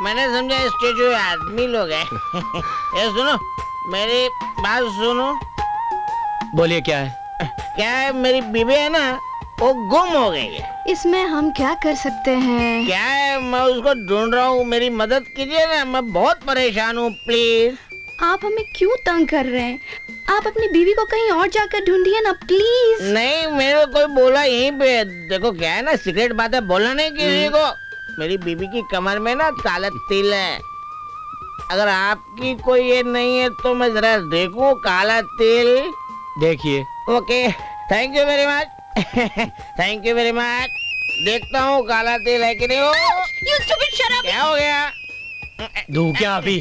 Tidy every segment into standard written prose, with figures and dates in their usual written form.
मैंने समझा स्टेचू आदमी लोग हैं। ये सुनो, मेरी बात सुनो। बोलिए क्या है? क्या है, मेरी बीवी है ना, वो गुम हो गई है। इसमें हम क्या कर सकते हैं? क्या है, मैं उसको ढूंढ रहा हूँ, मेरी मदद कीजिए ना, मैं बहुत परेशान हूँ, प्लीज। आप हमें क्यों तंग कर रहे हैं? आप अपनी बीवी को कहीं और जाकर ढूंढिए ना, प्लीज। नहीं, मेरे कोई बोला यहीं पे। देखो क्या है ना, सीक्रेट बात है, बोलना नहीं किसी को। मेरी बीवी की कमर में ना काला तिल है। अगर आपकी कोई ये नहीं है तो मैं जरा देखूं काला तिल। देखिए। Okay, thank you very much. Thank you very much. देखता हूँ काला तिल है कि नहीं। You stupid, shut up! क्या हो गया? दूं क्या अभी?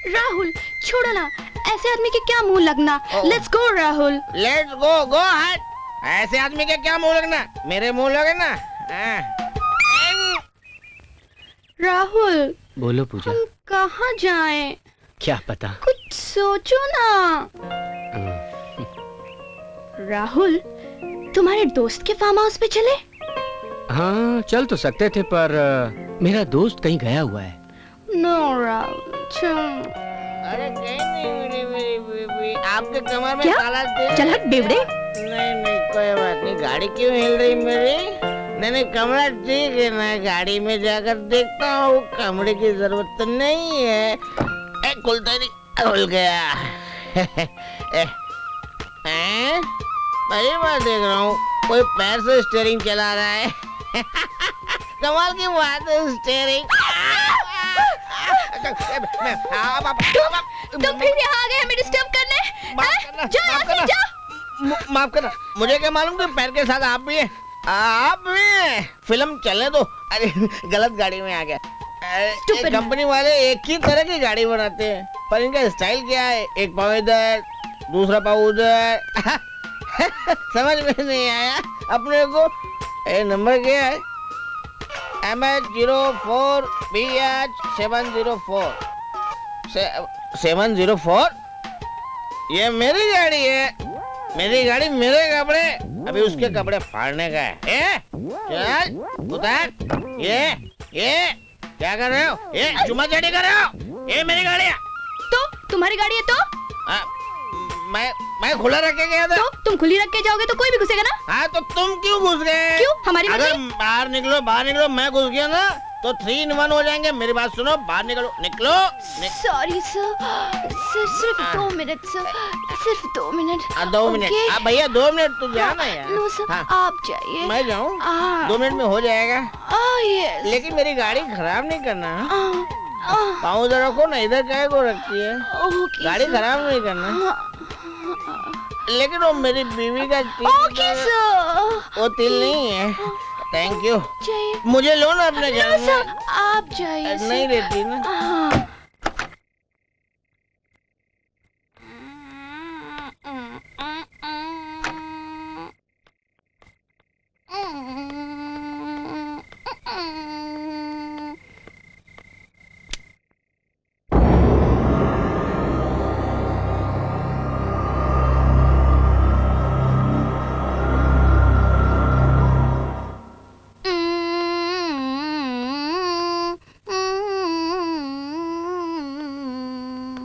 राहुल छोड़ो ना, ऐसे आदमी के क्या मुंह लगना। Let's go Rahul. Let's go, go हट। ऐसे आदमी के क्या मुंह लगना, मेरे मुंह लगे ना। राहुल बोलो पूजा। हम कहाँ जाएं? क्या पता, कुछ सोचो ना। राहुल तुम्हारे दोस्त के फार्म हाउस पे चले? हाँ चल तो सकते थे, पर मेरा दोस्त कहीं गया हुआ है। नो राहुल अरे कहीं नहीं मिली मेरी बीवी। आपके कमर में क्या? काला तिल। चल हट बेवड़े। नहीं नहीं कोई बात नहीं। गाड़ी क्यों हिल रही मेरी? नहीं कमरा ठीक है ना, गाड़ी में जाकर देखता हूँ। कमरे की जरूरत तो नहीं है। खुलता नहीं, खुल गया। पहली बार देख रहा हूँ कोई पैर से स्टीयरिंग चला रहा है। कमाल की बात है, स्टीयरिंग। तुम फिर यहाँ आ गए हमें डिस्टर्ब करने? जाओ। माफ करना, मुझे क्या मालूम कि पैर के साथ आप भी हैं। आप भी फिल्म चलने दो। अरे गलत गाड़ी में आ गया। कंपनी वाले एक ही तरह की गाड़ी बनाते हैं, पर इनका स्टाइल क्या है, एक पाँव इधर दूसरा पाँव उधर। समझ में नहीं आया अपने को। नंबर क्या है? MH04 BH704 704। ये मेरी गाड़ी है, मेरी गाड़ी मेरे कपड़े। अभी उसके कपड़े फाड़ने का है। चल उतार। ये क्या कर रहे हो? ये चुम्मा चाटी कर रहे हो? ये मेरी गाड़ी है। तो तुम्हारी गाड़ी है तो? मैं खुला रख के गया था। तो तुम खुली रख के जाओगे तो कोई भी घुसेगा ना? हाँ तो तुम क्यों घुस गए? क्यों? हमारी अगर बाहर निकलो मैं घुस गया ना तो 3 in 1 हो जाएंगे। मेरी बात सुनो, बाहर निकलो। सॉरी सर, सिर्फ 2 मिनट सर, सिर्फ 2 मिनट। 2 मिनट? भैया 2 मिनट तो जाना यार। नो सर, आप जाइए। मैं जाऊँ? 2 मिनट में हो जाएगा। यस। लेकिन मेरी गाड़ी खराब नहीं करना। पाँव उधर रखो ना, इधर क्या को रखती है? गाड़ी खराब नहीं करना। लेकिन वो मेरी बीवी का तिल, वो तिल नहीं है। Thank you. मुझे लो ना अपने घर में। आप जाइए। नहीं रहती ना।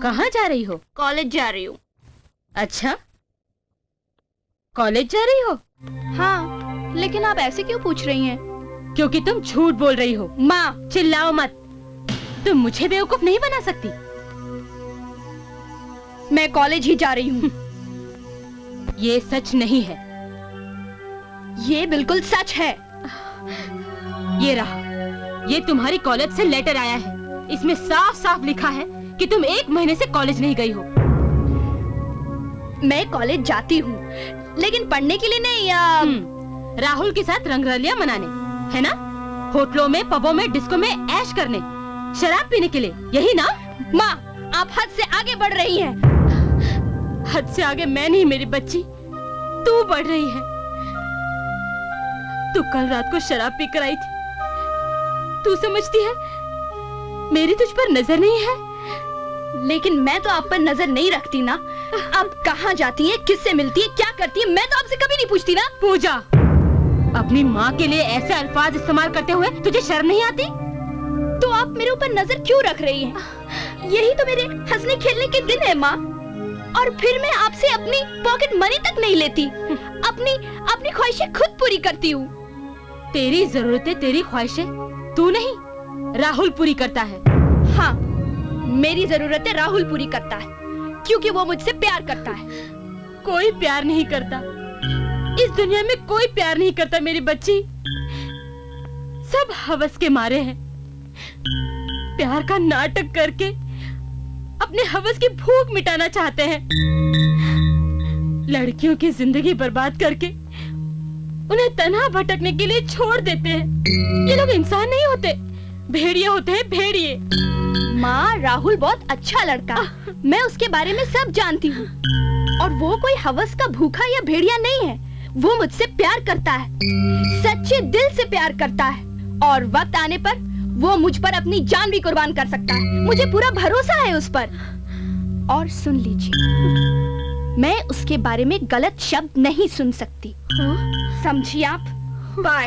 कहाँ जा रही हो? कॉलेज जा रही हूँ। अच्छा, कॉलेज जा रही हो? हाँ, लेकिन आप ऐसे क्यों पूछ रही हैं? क्योंकि तुम झूठ बोल रही हो। माँ चिल्लाओ मत, तुम मुझे बेवकूफ नहीं बना सकती। मैं कॉलेज ही जा रही हूँ। ये सच नहीं है। ये बिल्कुल सच है। ये रहा, ये तुम्हारी कॉलेज से लेटर आया है। इसमें साफ साफ लिखा है कि तुम 1 महीने से कॉलेज नहीं गई हो। मैं कॉलेज जाती हूँ, लेकिन पढ़ने के लिए नहीं। राहुल के साथ रंगरलियां मनाने, है ना? होटलों में, पबों में, डिस्को में ऐश करने, शराब पीने के लिए, यही ना? माँ, आप हद से आगे बढ़ रही हैं। हद से आगे मैं नहीं मेरी बच्ची, तू बढ़ रही है। तू कल रात को शराब पी कर आई थी। तू समझती है मेरी तुझ पर नजर नहीं है? लेकिन मैं तो आप पर नजर नहीं रखती ना। आप कहाँ जाती हैं, किससे मिलती हैं, क्या करती हैं, मैं तो आपसे कभी नहीं पूछती ना। पूजा, अपनी माँ के लिए ऐसे अल्फाज इस्तेमाल करते हुए तुझे शर्म नहीं आती? तो आप मेरे ऊपर नजर क्यों रख रही हैं? यही तो मेरे हंसने खेलने के दिन है माँ। और फिर मैं आपसे अपनी पॉकेट मनी तक नहीं लेती, अपनी ख्वाहिशें खुद पूरी करती हूँ। तेरी जरूरतें, तेरी ख्वाहिशें तू नहीं, राहुल पूरी करता है। हाँ, मेरी जरूरतें राहुल पूरी करता है, क्योंकि वो मुझसे प्यार करता है। कोई प्यार नहीं करता, इस दुनिया में कोई प्यार नहीं करता मेरी बच्ची। सब हवस के मारे हैं, प्यार का नाटक करके अपने हवस की भूख मिटाना चाहते हैं। लड़कियों की जिंदगी बर्बाद करके उन्हें तन्हा भटकने के लिए छोड़ देते हैं। ये लोग इंसान नहीं होते, भेड़िए होते हैं, भेड़िए। माँ, राहुल बहुत अच्छा लड़का है, मैं उसके बारे में सब जानती हूँ। और वो कोई हवस का भूखा या भेड़िया नहीं है। वो मुझसे प्यार करता है, सच्चे दिल से प्यार करता है, और वक्त आने पर वो मुझ पर अपनी जान भी कुर्बान कर सकता है। मुझे पूरा भरोसा है उस पर। और सुन लीजिए, मैं उसके बारे में गलत शब्द नहीं सुन सकती, समझिए आप? बाय।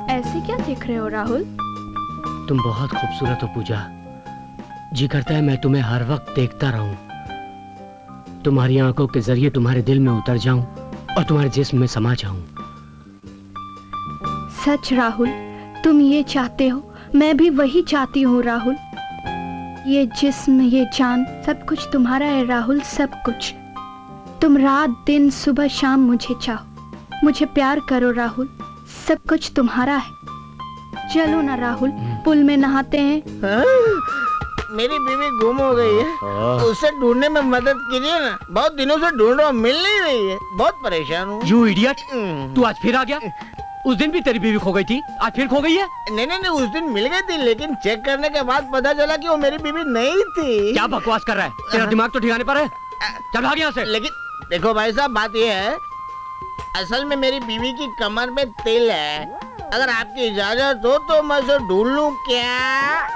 ऐसे क्या देख रहे हो राहुल? तुम बहुत खूबसूरत हो पूजा। जी करता है मैं तुम्हें हर वक्त देखता रहूं, तुम्हारी आंखों के जरिए तुम्हारे दिल में उतर जाऊं और तुम्हारे जिस्म में समा जाऊं। सच राहुल, तुम ये चाहते हो, मैं भी वही चाहती हूँ राहुल। ये जिस्म, ये जान, सब कुछ तुम्हारा है राहुल, सब कुछ। तुम रात दिन सुबह शाम मुझे चाहो, मुझे प्यार करो राहुल, सब कुछ तुम्हारा है। चलो ना राहुल, पुल में नहाते हैं। मेरी बीवी गुम हो गई है, उसे ढूंढने में मदद कीजिए ना। बहुत दिनों से ढूंढ रहा हूँ, मिल नहीं रही है, बहुत परेशान हूँ। यू इडियट, तू आज फिर आ गया? उस दिन भी तेरी बीवी खो गई थी, आज फिर खो गई है? नहीं, उस दिन मिल गई थी, लेकिन चेक करने के बाद पता चला कि वो मेरी बीवी नहीं थी। क्या बकवास कर रहा है? तेरा दिमाग तो ठिकाने पर है? चल भाग यहाँ से। लेकिन देखो भाई साहब, बात ये है, असल में मेरी बीवी की कमर में तिल है। अगर आपकी इजाजत हो तो मैं उसे ढूंढ लूं क्या?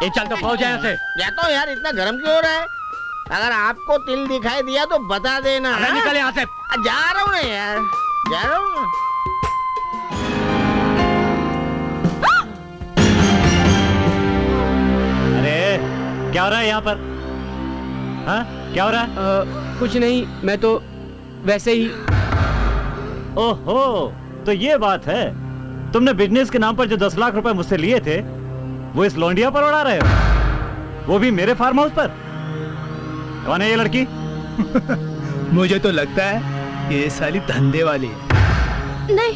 ये चल तो पहुंच जाए यहाँ से। जाता हूँ यार, इतना गर्म क्यों हो रहा है? अगर आपको तिल दिखाई दिया तो बता देना। अरे निकल यहाँ से। जा रहा हूँ ना यार, जा रहा हूँ ना। अरे क्या हो रहा है यहाँ पर? हाँ, क्या हो रहा है? कुछ नहीं, मैं तो वैसे ही। ओहो, तो ये बात है। तुमने बिजनेस के नाम पर जो 10 लाख रुपए मुझसे लिए थे, वो इस लौंडिया पर उड़ा रहे हो, वो भी मेरे फार्म हाउस पर। कौन है ये लड़की? मुझे तो लगता है ये साली धंधे वाली है। नहीं,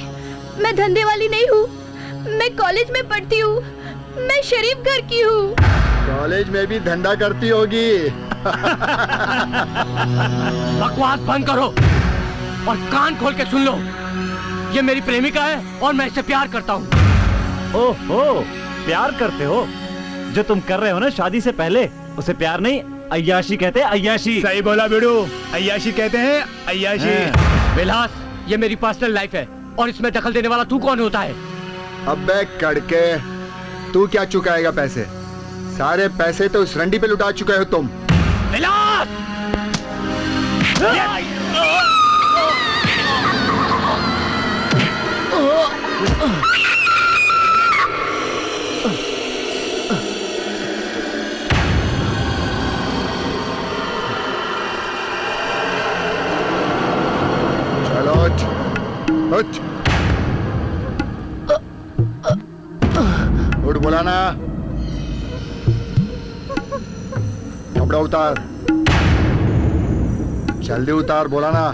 मैं धंधे वाली नहीं हूँ, मैं कॉलेज में पढ़ती हूँ, मैं शरीफ घर की हूँ। कॉलेज में भी धंधा करती होगी। बकवास बंद करो और कान खोल के सुन लो। ये मेरी प्रेमिका है और मैं इससे प्यार करता हूँ। ओहो, प्यार करते हो? जो तुम कर रहे हो ना शादी से पहले, उसे प्यार नहीं, अय्याशी कहते हैं, अय्याशी। सही बोला बेड़ू, अय्याशी कहते हैं, अय्याशी। विलास, ये मेरी पर्सनल लाइफ है और इसमें दखल देने वाला तू कौन होता है? अबे कड़के, तू क्या चुकाएगा पैसे? सारे पैसे तो इस रंडी पे लुटा चुके हो तुम। विलास! चलो उठ, उठ बोला ना। कपड़ा उतार, जल्दी उतार बोला ना।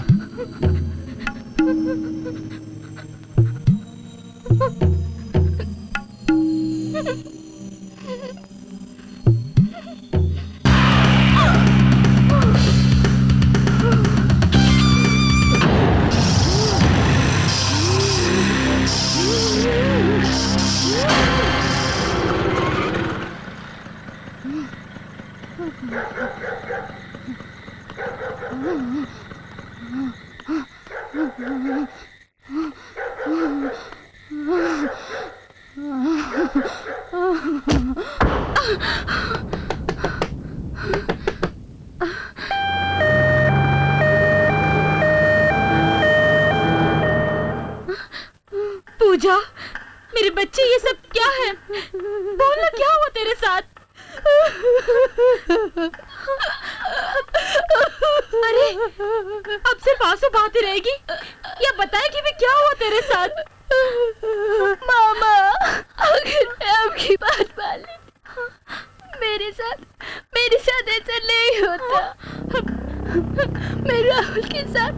पूजा, मेरी बच्ची, ये सब क्या है? बोलना, क्या हुआ तेरे साथ? अरे अब सिर्फ आंसू बहाती रहेगी या बताएगी भी क्या हुआ तेरे साथ? मामा, अगर मैं आपकी बात मान ली, मेरे साथ ऐसा नहीं होता। मैं राहुल के साथ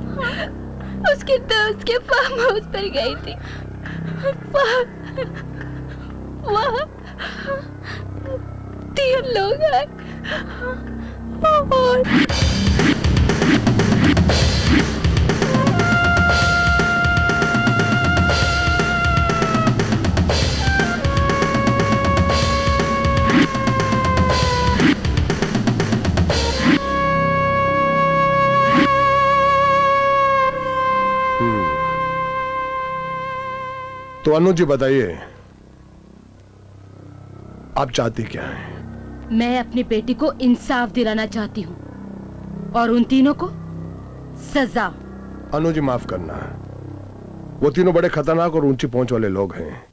उसके दोस्त के फार्म हाउस पर गई थी। वहाँ 3 लोग आए और तो अनु जी बताइए, आप चाहती क्या हैं? मैं अपनी बेटी को इंसाफ दिलाना चाहती हूँ और उन तीनों को सजा। अनु जी माफ करना, वो तीनों बड़े खतरनाक और ऊंची पहुंच वाले लोग हैं।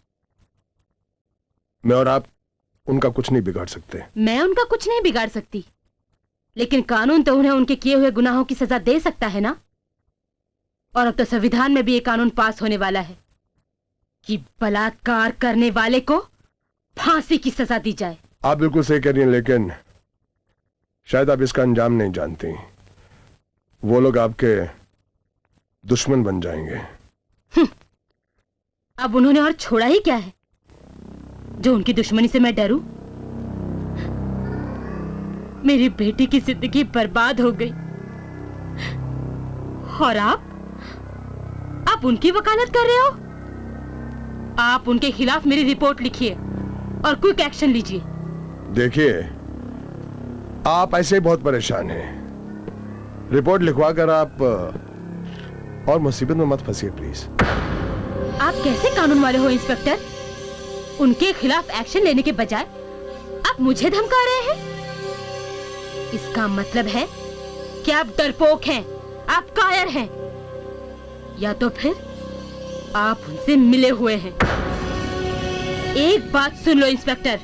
मैं और आप उनका कुछ नहीं बिगाड़ सकते। मैं उनका कुछ नहीं बिगाड़ सकती, लेकिन कानून तो उन्हें उनके किए हुए गुनाहों की सजा दे सकता है ना। और अब तो संविधान में भी एक कानून पास होने वाला है कि बलात्कार करने वाले को फांसी की सजा दी जाए। आप बिल्कुल सही कह रही हैं, लेकिन शायद आप इसका अंजाम नहीं जानती। वो लोग आपके दुश्मन बन जाएंगे। अब उन्होंने और छोड़ा ही क्या है जो उनकी दुश्मनी से मैं डरूं? मेरी बेटी की जिंदगी बर्बाद हो गई और आप उनकी वकालत कर रहे हो। आप उनके खिलाफ मेरी रिपोर्ट लिखिए और क्विक एक्शन लीजिए। देखिए, आप ऐसे ही बहुत परेशान हैं। रिपोर्ट लिखवाकर आप और मुसीबत में मत फंसिए प्लीज। आप कैसे कानून वाले हो इंस्पेक्टर? उनके खिलाफ एक्शन लेने के बजाय आप मुझे धमका रहे हैं। इसका मतलब है कि आप डरपोक हैं, आप कायर हैं, या तो फिर आप उनसे मिले हुए हैं। एक बात सुन लो इंस्पेक्टर,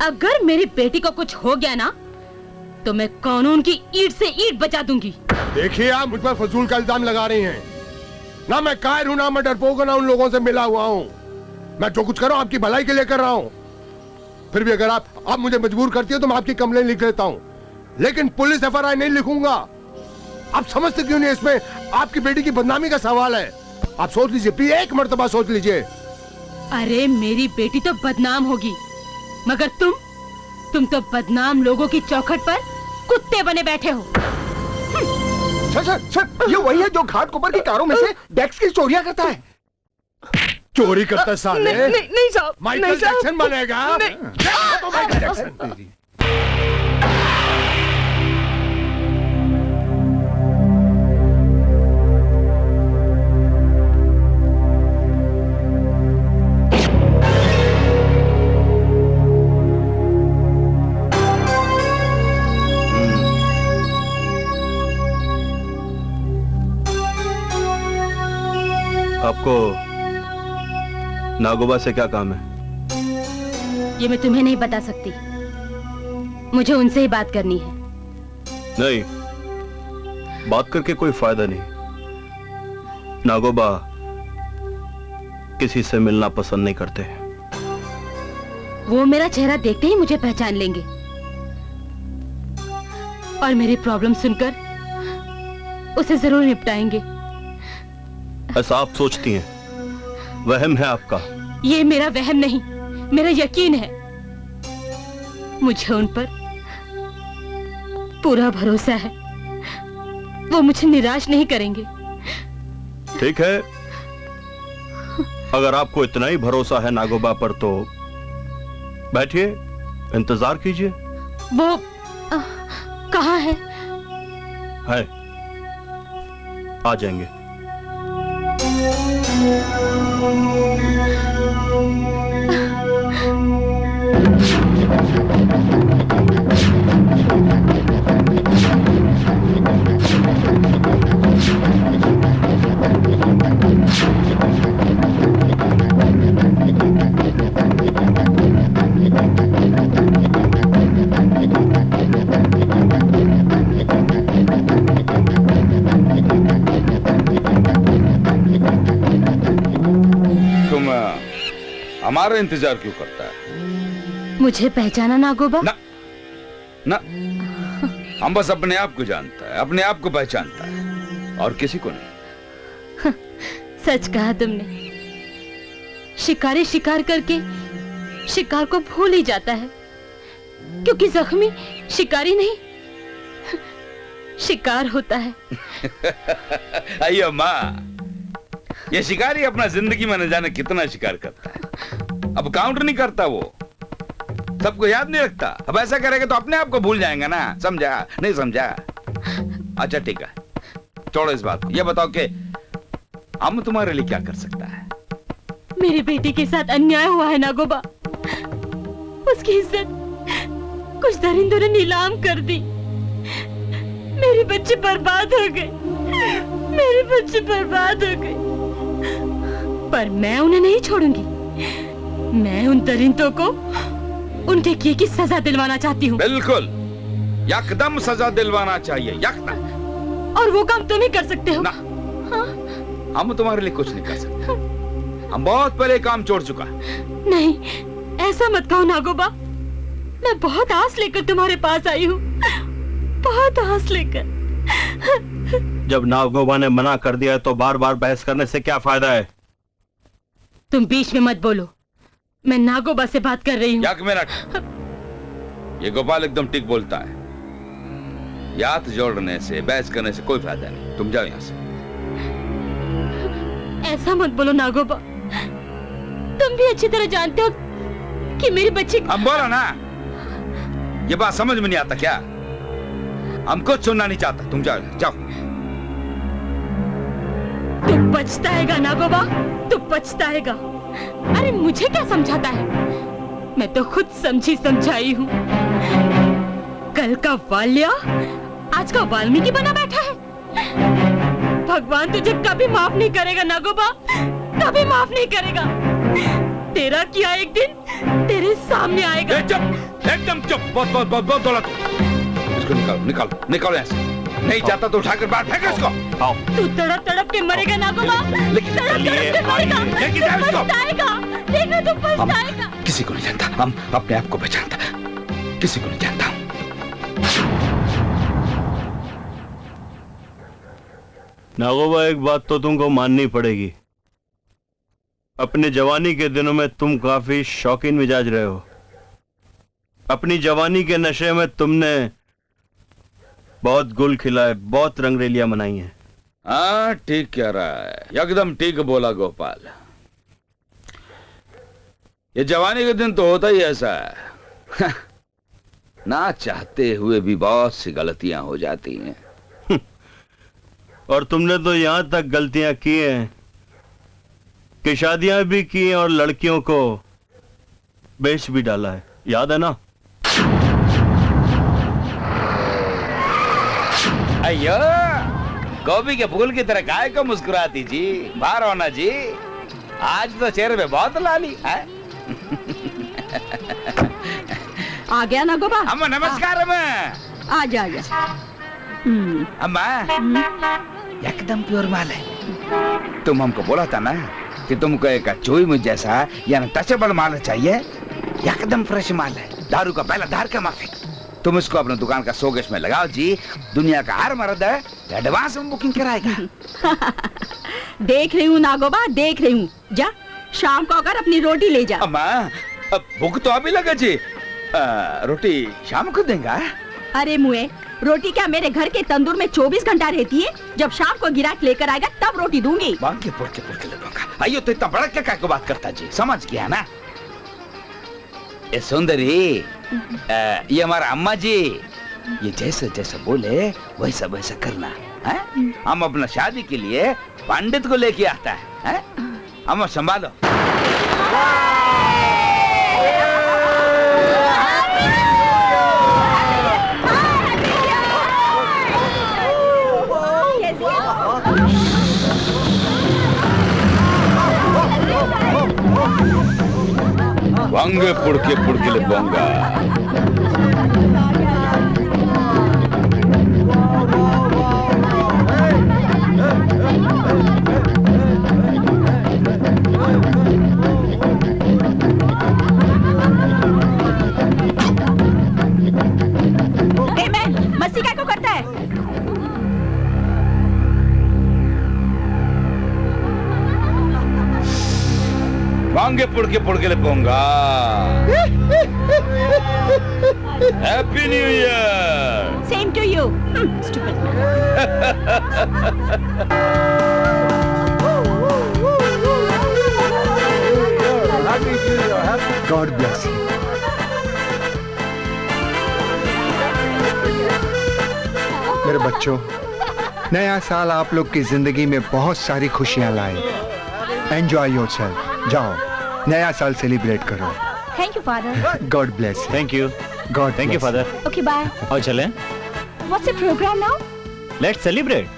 अगर मेरी बेटी को कुछ हो गया ना तो मैं कानून की ईंट से ईंट बचा दूंगी। देखिए, आप मुझ पर फजूल का इल्जाम लगा रही हैं। ना मैं कायर हूं, ना मैं डरपोक हूं, ना उन लोगों से मिला हुआ हूं। मैं जो कुछ कर रहा हूं आपकी भलाई के लिए कर रहा हूं। फिर भी अगर आप मुझे मजबूर करती हो तो मैं आपकी कंप्लेन लिख लेता हूं, लेकिन पुलिस FRI नहीं लिखूंगा। आप समझते क्यों नहीं? इसमें आपकी बेटी की बदनामी का सवाल है। आप सोच लीजिए प्लीज, एक मर्तबा सोच लीजिए। अरे मेरी बेटी तो बदनाम होगी, मगर तुम तो बदनाम लोगों की चौखट पर कुत्ते बने बैठे हो। सर, ये वही है जो घाट कुपर की कारों में से डेस्क की चोरियां करता है। चोरी करता साले? नहीं साहब, माइकल जैक्सन बनेगा। तो माइकल जैक्सन। आपको नागोबा से क्या काम है? ये मैं तुम्हें नहीं बता सकती, मुझे उनसे ही बात करनी है। नहीं, बात करके कोई फायदा नहीं। नागोबा किसी से मिलना पसंद नहीं करते। वो मेरा चेहरा देखते ही मुझे पहचान लेंगे और मेरी प्रॉब्लम सुनकर उसे जरूर निपटाएंगे। ऐसा आप सोचती हैं? वहम है आपका। ये मेरा वहम नहीं, मेरा यकीन है। मुझे उन पर पूरा भरोसा है, वो मुझे निराश नहीं करेंगे। ठीक है, अगर आपको इतना ही भरोसा है नागोबा पर तो बैठिए, इंतजार कीजिए। वो कहाँ है? आ जाएंगे। हमारा इंतजार क्यों करता है? मुझे पहचाना नागोबा? ना, ना, हम बस अपने आप को जानता है, अपने आप को पहचानता है और किसी को नहीं। सच कहा तुमने। शिकारी शिकार करके शिकार को भूल ही जाता है, क्योंकि जख्मी शिकारी नहीं शिकार होता है। अयो माँ, ये शिकारी अपना जिंदगी में न जाने कितना शिकार करता है। अब काउंट नहीं करता वो, सबको याद नहीं रखता। अब ऐसा करेगा तो अपने आप को भूल जाएगा ना। समझा? नहीं समझा? अच्छा ठीक है, छोड़ो इस बात को। ये बताओ कि हम तुम्हारे लिए क्या कर सकता है? मेरी बेटी के साथ अन्याय हुआ है नागोबा। उसकी इज्जत कुछ दरिंदों ने नीलाम कर दी। मेरे बच्चे बर्बाद हो गए, मेरे बच्चे बर्बाद हो गए। पर मैं उन्हें नहीं छोड़ूंगी। मैं उन दरिंदों को उनके किए की सजा दिलवाना चाहती हूँ। बिल्कुल, यकदम सजा दिलवाना चाहिए, यकदम। और वो काम तुम ही कर सकते हो। ना, हाँ? हम तुम्हारे लिए कुछ नहीं कर सकते। हम बहुत पहले काम छोड़ चुका है। नहीं, ऐसा मत कहो नागोबा। मैं बहुत आस लेकर तुम्हारे पास आई हूँ, बहुत आस लेकर। जब नागोबा ने मना कर दिया तो बार बार बहस करने से क्या फायदा है? तुम बीच में मत बोलो, मैं नागोबा से बात कर रही हूँ। 1 मिनट। ये गोपाल एकदम ठीक बोलता है। ये हाथ जोड़ने से, बहस करने से कोई फायदा नहीं। तुम जाओ यहाँ से। ऐसा मत बोलो नागोबा, तुम भी अच्छी तरह जानते हो कि मेरी बच्ची। हम बोलो ना, ये बात समझ में नहीं आता क्या? हम कुछ सुनना नहीं चाहता। तुम जाओ, जाओ। तू पछताएगा नागोबा, तू पछताएगा। अरे मुझे क्या समझाता है, मैं तो खुद समझी समझाई हूँ। कल का वाल्या आज का वाल्मीकि बना बैठा है। भगवान तुझे कभी माफ नहीं करेगा नागोबा, कभी माफ नहीं करेगा। तेरा किया एक दिन तेरे सामने आएगा। चुप, एकदम चुप। बहुत बहुत बहुत बहुत दौलत। इसको निकालो, निकालो, निकालो यहाँ से। नहीं चाहता तो उठाकर बाहर फेंको इसको। आओ। तू तड़प तड़प के मरेगा नागोबा, लेकिन तड़प तड़प के मरेगा। लेकिन जाओ इसको। पछताएगा, देखना तू पछताएगा। किसी को नहीं जानता, हम अपने आप को पहचानता, किसी को नहीं जानता। नागोबा, एक बात तो तुमको माननी पड़ेगी। अपने जवानी के दिनों में तुम काफी शौकीन मिजाज रहे हो। अपनी जवानी के नशे में तुमने बहुत गुल खिलाए, बहुत रंगरेलियां मनाई हैं। हाँ, ठीक कह रहा है, एकदम ठीक बोला गोपाल। ये जवानी के दिन तो होता ही ऐसा है। ना चाहते हुए भी बहुत सी गलतियां हो जाती हैं। और तुमने तो यहां तक गलतियां की हैं कि शादियां भी की हैं और लड़कियों को बेच भी डाला है, याद है ना? अयो, गोभी के फूल की तरह काय को मुस्कुराती जी। बाहर होना जी, आज तो चेहरे पे बहुत लाली है। आ गया नागोबा? अम्मा नमस्कार। अम्मा आ जा, आ जा। अम्मा, एकदम प्योर माल है। तुम हमको बोला था ना कि तुमको एक चोई मुझ जैसा यानी टचेबल माल चाहिए। एकदम फ्रेश माल है, दारू का पहला धार का माफिक। तुम इसको अपने दुकान का शोकेस में लगाओ जी। दुनिया का हर मर्द है एडवांस में बुकिंग कराएगा। देख रही हूँ नागोबा, देख रही हूँ। जा, शाम को अगर अपनी रोटी ले जा। अम्मा, भूख तो अभी लगा जी। रोटी शाम को देंगे? अरे मुए, रोटी क्या मेरे घर के तंदूर में 24 घंटा रहती है? जब शाम को गिराक लेकर आएगा तब रोटी दूंगी। बांके पुड़ के लगूंगा। आइयो, तो इतना बड़ा क्या को बात करता जी? समझ गया ना? ये सुंदरी, ये हमारा अम्मा जी, ये जैसे जैसे बोले वैसा वैसा करना है। हम अपना शादी के लिए पंडित को लेके आता है। अम्मा संभालो। वांगे पुड़के ले बोंगा। वांगे पुड़ के ले पोंगा। Happy new year. Same to you. God bless you. मेरे बच्चों, नया साल आप लोग की जिंदगी में बहुत सारी खुशियां लाए। Enjoy yourself. जाओ नया साल सेलिब्रेट करो। Thank you father. God bless. Thank you. God thank you father. Okay bye. और चलें? What's the programme now? Let's celebrate.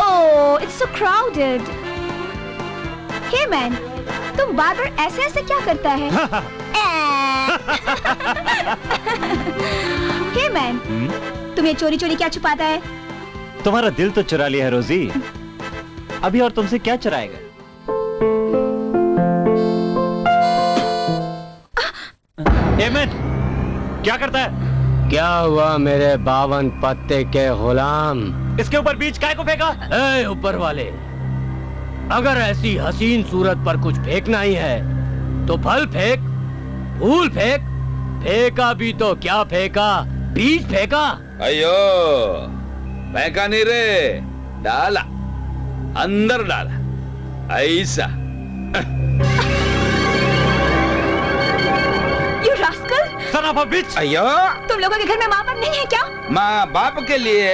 Oh, it's so crowded. Hey man, तुम बार बार ऐसे ऐसे क्या करता है? हे मैन, तुम्हें चोरी चोरी क्या छुपाता है? तुम्हारा दिल तो चुरा लिया है रोजी। अभी और तुमसे क्या चुराएगा? एमन, क्या करता है? क्या हुआ मेरे 52 पत्ते के गुलाम? इसके ऊपर बीज काय को फेंका? ए ऊपर वाले, अगर ऐसी हसीन सूरत पर कुछ फेंकना ही है तो फल फेंक, फूल फेंक। फेंका भी तो क्या फेंका, बीज फेंका। अयो, फेंका नहीं रे, डाला, अंदर डाला, ऐसा। You rascal! Son of a bitch! अयो, तुम लोगों के घर में माँ बाप नहीं है क्या? माँ बाप के लिए,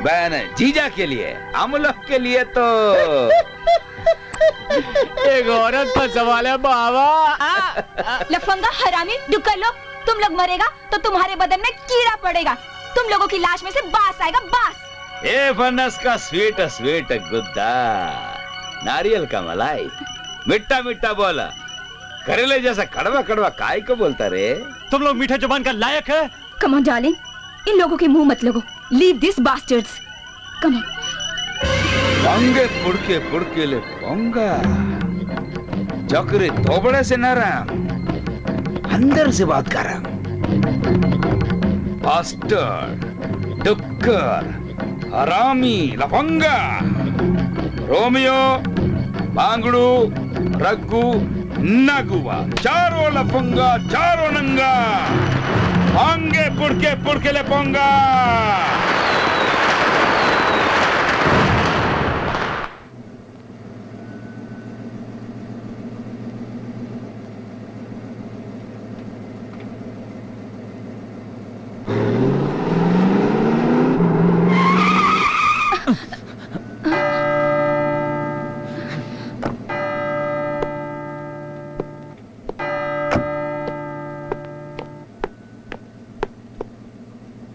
बहन जीजा के लिए, हम लोग के लिए तो एक औरत पर सवाल है बाबा। लफंगा, हरामी, डुक्कर लोग, तुम लोग मरेगा तो तुम्हारे बदन में कीड़ा पड़ेगा। तुम लोगों की लाश में से बास आएगा, बास। ए फनस का स्वीट स्वीट गुद्दा, नारियल का मलाई, मिट्टा मिट्टा बोला, करेले जैसा कड़वा कड़वा काय को बोलता रे? तुम लोग मीठे जुबान का लायक है? कम ऑन डार्लिंग, इन लोगों के मुंह मत लगो। Leave this bastards. Come on. वांगे पुड़के ले पोंगा। चौकरी थोबड़े से नरम, अंदर से बात करम। बास्टर्ड, डुक्कर, हरामी, लफंगा, रोमियो, बांगड़ू, रग्गू, नगुआ, चारों लफंगा, चारों नंगा, वांगे पुड़के ले पोंगा।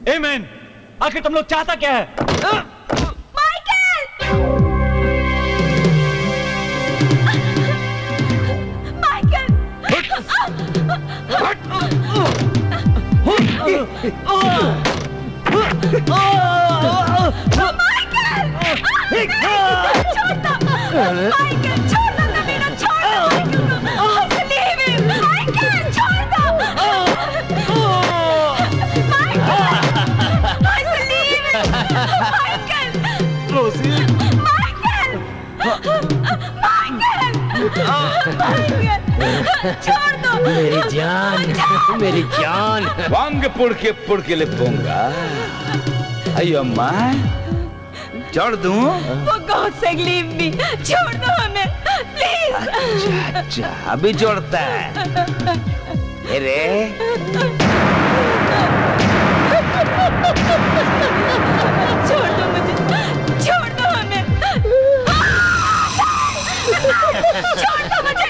एमेन, आखिर तुम लोग चाहता क्या है? मेरी जान, मेरी जान। वांगे पुड़के ले पोंगा। अयो माँ, छोड़ दूं? For God's sake, leave me. छोड़ दो हमें, please. अच्छा, अभी छोड़ता है। अरे, छोड़ दो मुझे, छोड़ दो हमें, छोड़ दो मुझे।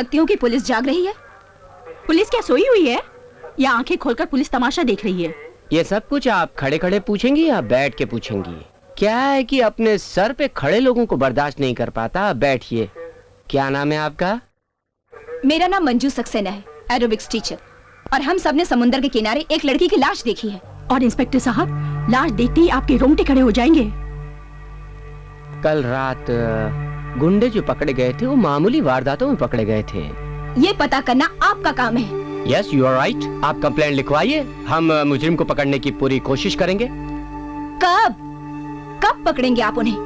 सकती हूँ कि पुलिस जाग रही है। पुलिस क्या सोई हुई है या आंखें खोलकर पुलिस तमाशा देख रही है? ये सब कुछ आप खड़े खड़े पूछेंगी या बैठ के पूछेंगी? क्या है कि अपने सर पे खड़े लोगों को बर्दाश्त नहीं कर पाता। बैठिए। क्या नाम है आपका? मेरा नाम मंजू सक्सेना है, एरोबिक्स टीचर। और हम सबने समुद्र के किनारे एक लड़की की लाश देखी है। और इंस्पेक्टर साहब, लाश देखते ही आपके रोंगटे खड़े हो जाएंगे। कल रात गुंडे जो पकड़े गए थे वो मामूली वारदातों में पकड़े गए थे। ये पता करना आपका काम है। Yes, you are right. आप कंप्लेंट लिखवाइए, हम मुजरिम को पकड़ने की पूरी कोशिश करेंगे। कब कब पकड़ेंगे आप उन्हें?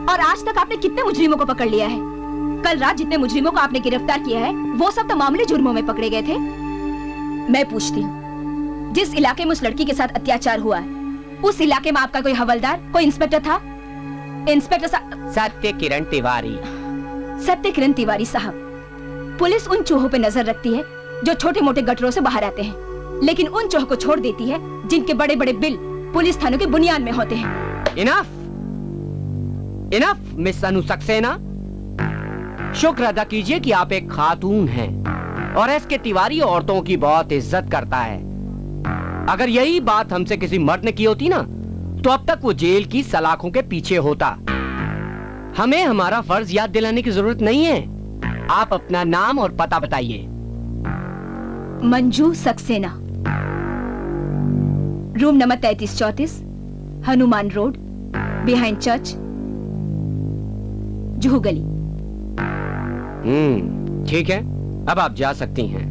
और आज तक आपने कितने मुजरिमों को पकड़ लिया है? कल रात जितने मुजरिमों को आपने गिरफ्तार किया है वो सब तो मामूली जुर्मों में पकड़े गए थे। मैं पूछती हूँ, जिस इलाके में उस लड़की के साथ अत्याचार हुआ है उस इलाके में आपका कोई हवलदार, कोई इंस्पेक्टर था? इंस्पेक्टर सत्य किरण तिवारी। सत्य किरण तिवारी साहब, पुलिस उन चूहों पे नजर रखती है जो छोटे मोटे गटरों से बाहर आते हैं, लेकिन उन चूहों को छोड़ देती है जिनके बड़े बड़े बिल पुलिस थानों के बुनियाद में होते हैं। इनफ, इनफ मिस अनु सक्सेना। शुक्र अदा कीजिए कि आप एक खातून हैं और एस के तिवारी औरतों की बहुत इज्जत करता है। अगर यही बात हमसे किसी मर्द ने की होती ना तो अब तक वो जेल की सलाखों के पीछे होता। हमें हमारा फर्ज याद दिलाने की जरूरत नहीं है। आप अपना नाम और पता बताइए। Manju Saxena, room number 3334, Hanuman road, behind church, Juhu गली। ठीक है, अब आप जा सकती हैं।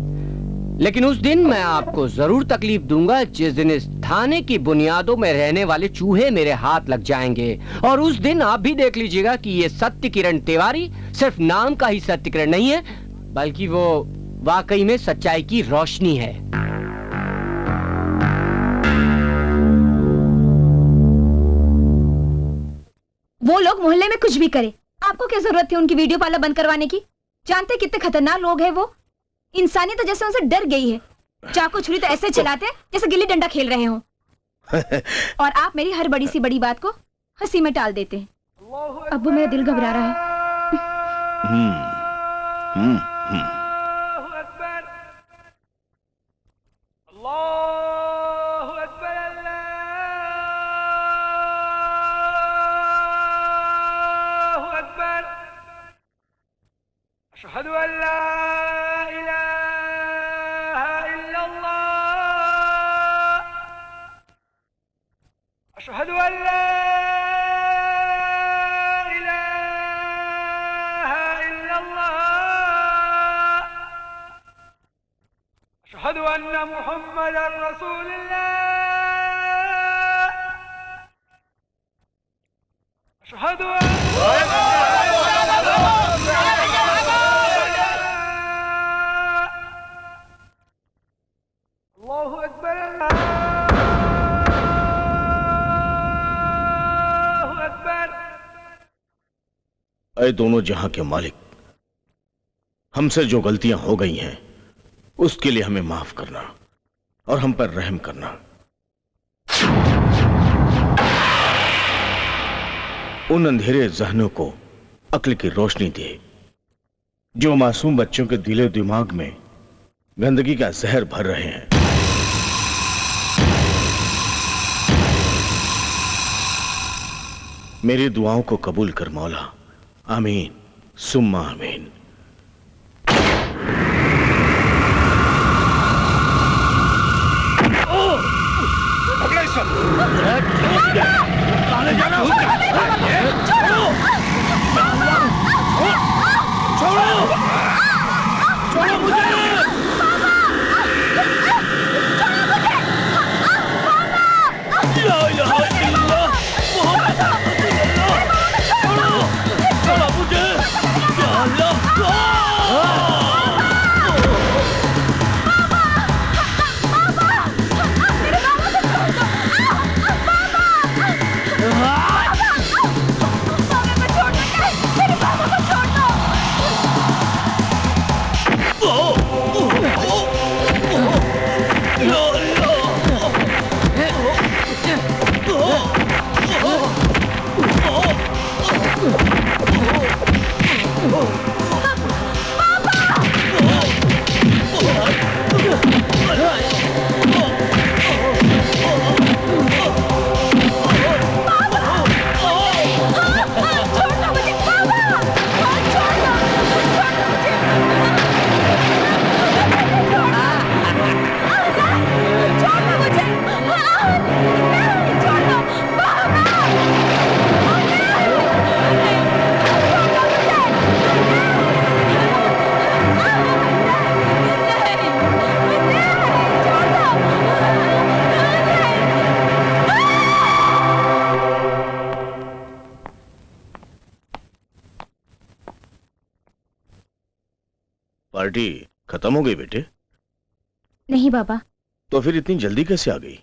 लेकिन उस दिन मैं आपको जरूर तकलीफ दूंगा जिस दिन इस थाने की बुनियादों में रहने वाले चूहे मेरे हाथ लग जाएंगे। और उस दिन आप भी देख लीजिएगा कि ये सत्य किरण तिवारी सिर्फ नाम का ही सत्य किरण नहीं है, बल्कि वो वाकई में सच्चाई की रोशनी है। वो लोग मोहल्ले में कुछ भी करे, आपको क्या जरूरत थी उनकी वीडियो पार्लर बंद करवाने की? जानते कितने खतरनाक लोग हैं वो? इंसानियत तो जैसे उनसे डर गई है। चाकू छुरी तो ऐसे चलाते हैं जैसे गिल्ली डंडा खेल रहे हो। और आप मेरी हर बड़ी सी बड़ी बात को हंसी में टाल देते हैं। अब्बू, मेरा दिल घबरा रहा है। अशहदु अल्ला इलाहा इल्लल्लाह, अशहदु अल्ला इलाहा इल्लल्लाह। मुहम्मदुर रसूलुल्लाह अशहदु अल्लाहु अकबर अल्लाहु अकबर। ऐ दोनों जहां के मालिक, हमसे जो गलतियां हो गई हैं उसके लिए हमें माफ करना और हम पर रहम करना। उन अंधेरे जहनों को अक्ल की रोशनी दे जो मासूम बच्चों के दिलो दिमाग में गंदगी का जहर भर रहे हैं। मेरी दुआओं को कबूल कर मौला, आमीन सुम्मा आमीन। छोड़ो मुझे। पार्टी खत्म हो गई बेटे? नहीं बाबा। तो फिर इतनी जल्दी कैसे आ गई?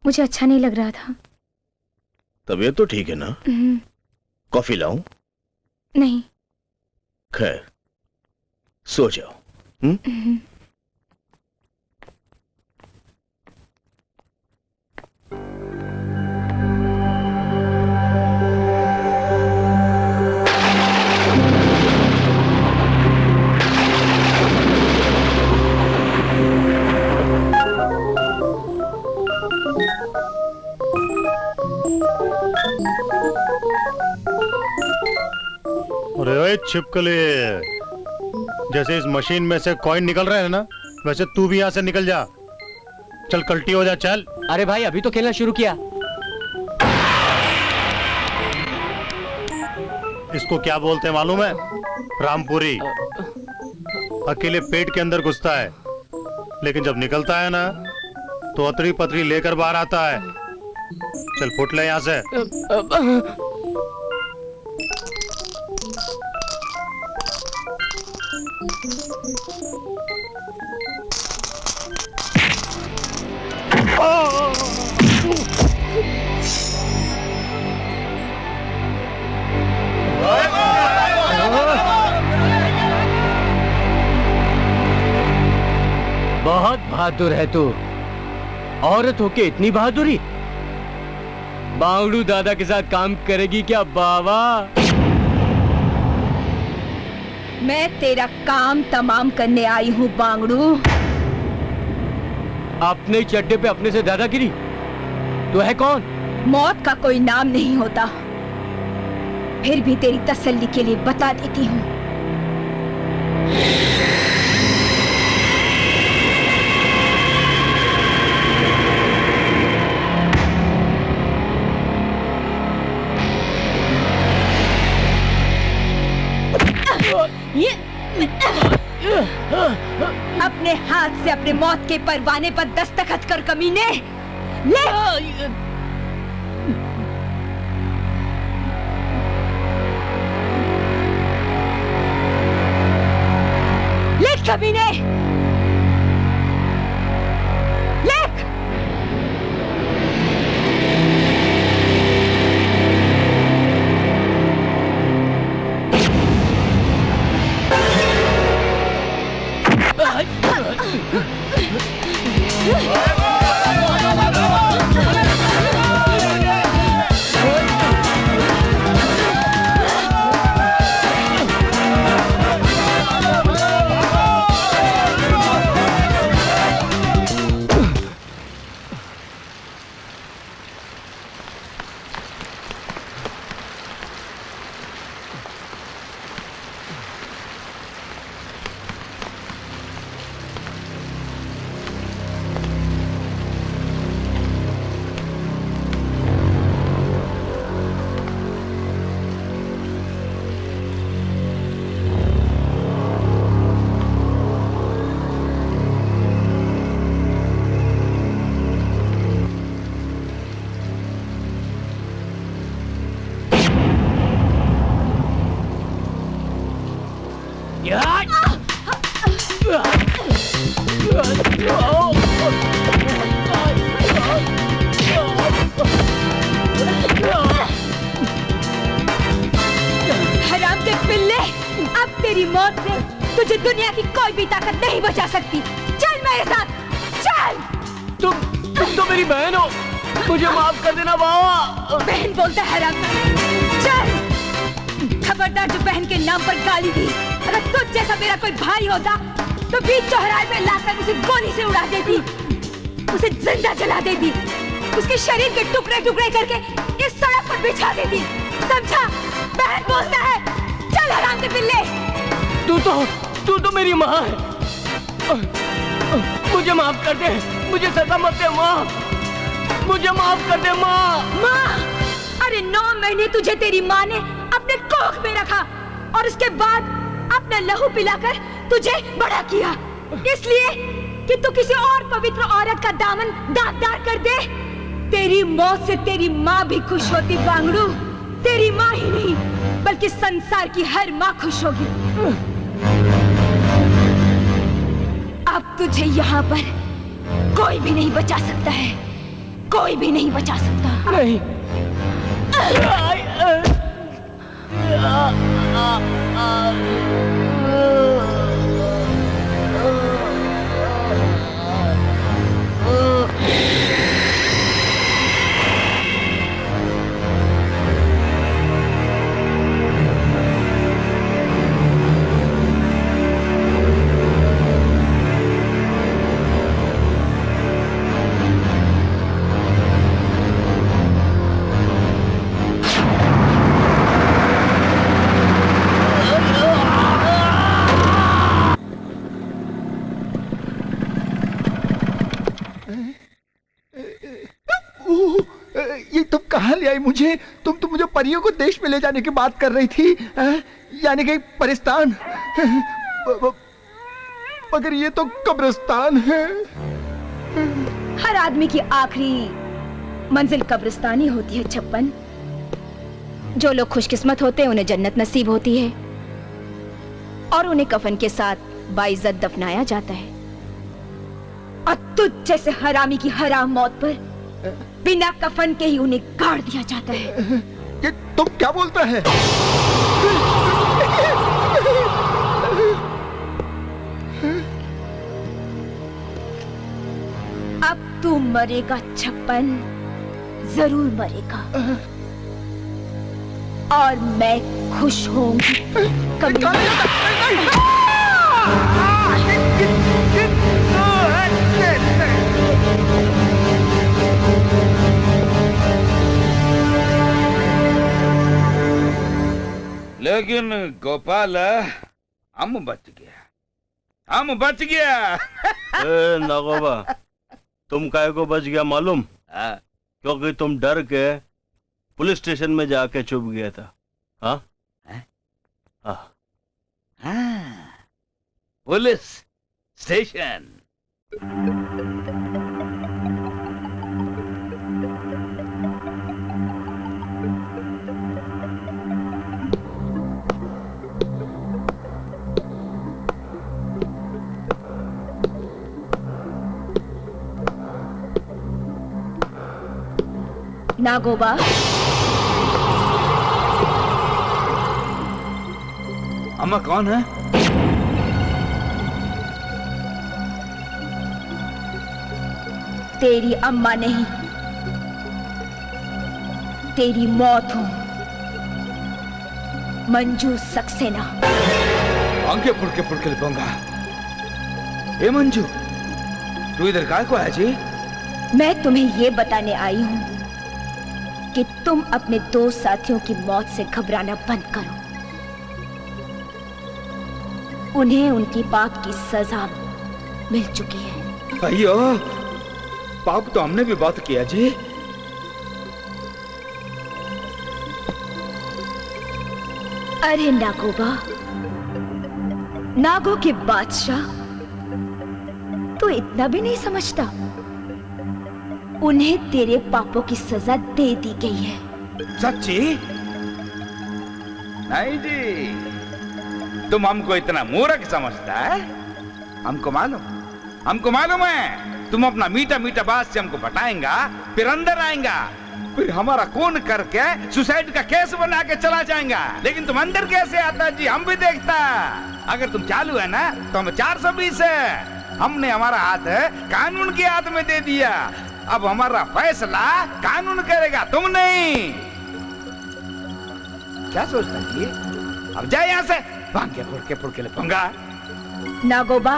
मुझे अच्छा नहीं लग रहा था। तबीयत तो ठीक है ना? कॉफी लाऊं? नहीं। खैर सो जाओ। अरे ओए छिपकली, जैसे इस मशीन में से कॉइन निकल रहे हैं ना, वैसे तू भी यहाँ से निकल जा। चल कल्टी हो जा चल। अरे भाई अभी तो खेलना शुरू किया। इसको क्या बोलते हैं मालूम है? रामपुरी। अकेले पेट के अंदर घुसता है, लेकिन जब निकलता है ना तो अतरी पतरी लेकर बाहर आता है। चल फुट ले यहाँ से। बहुत बहादुर है तू। औरत होके इतनी बहादुरी। बावड़ू दादा के साथ काम करेगी क्या बाबा? मैं तेरा काम तमाम करने आई हूँ बांगड़ू। अपने चड्डे पे अपने से दादागिरी? तो है कौन? मौत का कोई नाम नहीं होता। फिर भी तेरी तसल्ली के लिए बता देती हूँ। ये अपने हाथ से अपने मौत के परवाने पर दस्तखत कर कमीने। ले लिख कमीने, लिख। हराम के पिल्ले, अब तेरी मौत से तुझे दुनिया की कोई भी ताकत नहीं बचा सकती। चल मेरे साथ, चल। तुम तो मेरी बहन हो, मुझे माफ कर देना बाबा। बहन बोलता है हराम। चल, खबरदार जो बहन के नाम पर गाली दी। अगर तुझ जैसा मेरा कोई भाई होता तो बीच चौराहे में लाकर उसे गोली से उड़ा देती, उसे जिंदा जला देती, उसके शरीर के टुकड़े टुकड़े करके इस सड़क पर बिछा देती। समझा? बहन बोलता है। चल हराम के पिल्ले। तू तो मेरी माँ है। मुझे माफ कर दे, मुझे सजा मत दे माँ, मुझे माफ कर दे माँ। माँ? अरे 9 महीने तुझे तेरी माँ ने अपने कोख में रखा और उसके बाद अपना लहू पिलाकर तुझे बड़ा किया, इसलिए कि तू किसी और पवित्र औरत का दामन दागदार कर दे। तेरी मौत से तेरी माँ भी खुश होती बांगड़ू। तेरी माँ ही नहीं बल्कि संसार की हर माँ खुश होगी। अब तुझे यहाँ पर कोई भी नहीं बचा सकता है, कोई भी नहीं बचा सकता। नहीं। ये तुम कहाँ ले आई मुझे? तुम मुझे परियों को देश में ले जाने की बात कर रही थी, यानी कि परिस्तान। मगर ये तो कब्रिस्तान है। हर आदमी की आखिरी मंजिल कब्रिस्तान ही होती है छप्पन। जो लोग खुशकिस्मत होते हैं उन्हें जन्नत नसीब होती है और उन्हें कफन के साथ बाइज्जत दफनाया जाता है। और तुझ जैसे हरामी की हराम मौत पर बिना कफन के ही उन्हें गाड़ दिया जाता है। ये तुम क्या बोलता है? अब तू मरेगा छप्पन, जरूर मरेगा। और मैं खुश होंगी कभी। लेकिन गोपाल हम बच गया, हम बच गया। ए नागोबा, तुम काहे को बच गया मालूम? क्योंकि तुम डर के पुलिस स्टेशन में जाके छुप गया था। हाँ? पुलिस? स्टेशन। नागोबा, अम्मा कौन है? तेरी अम्मा नहीं, तेरी मौत हूं, मंजू सक्सेना। आंखें पुड़के लिपूंगा। ए मंजू, तू इधर काय को है जी? मैं तुम्हें ये बताने आई हूं कि तुम अपने दो साथियों की मौत से घबराना बंद करो। उन्हें उनकी पाप की सजा मिल चुकी है। अयो, पाप तो हमने भी बहुत किया जी। अरे नागोबा, नागों के बादशाह, तो इतना भी नहीं समझता? उन्हें तेरे पापों की सजा दे दी गई है। सच्ची? नहीं जी, तुम हमको इतना मूर्ख समझता है? हमको मालूम है तुम अपना मीठा मीठा बात से हमको पटाएंगा, फिर अंदर आएगा, फिर हमारा खून करके सुसाइड का केस बना के चला जाएगा। लेकिन तुम अंदर कैसे आता जी, हम भी देखता। अगर तुम चालू है ना तो हम 420 है। हमने हमारा हाथ कानून के हाथ में दे दिया। अब हमारा फैसला कानून करेगा, तुम नहीं। क्या सोचता है? अब जाए यहाँ से, भांगे फुड़के पंगा। नागोबा,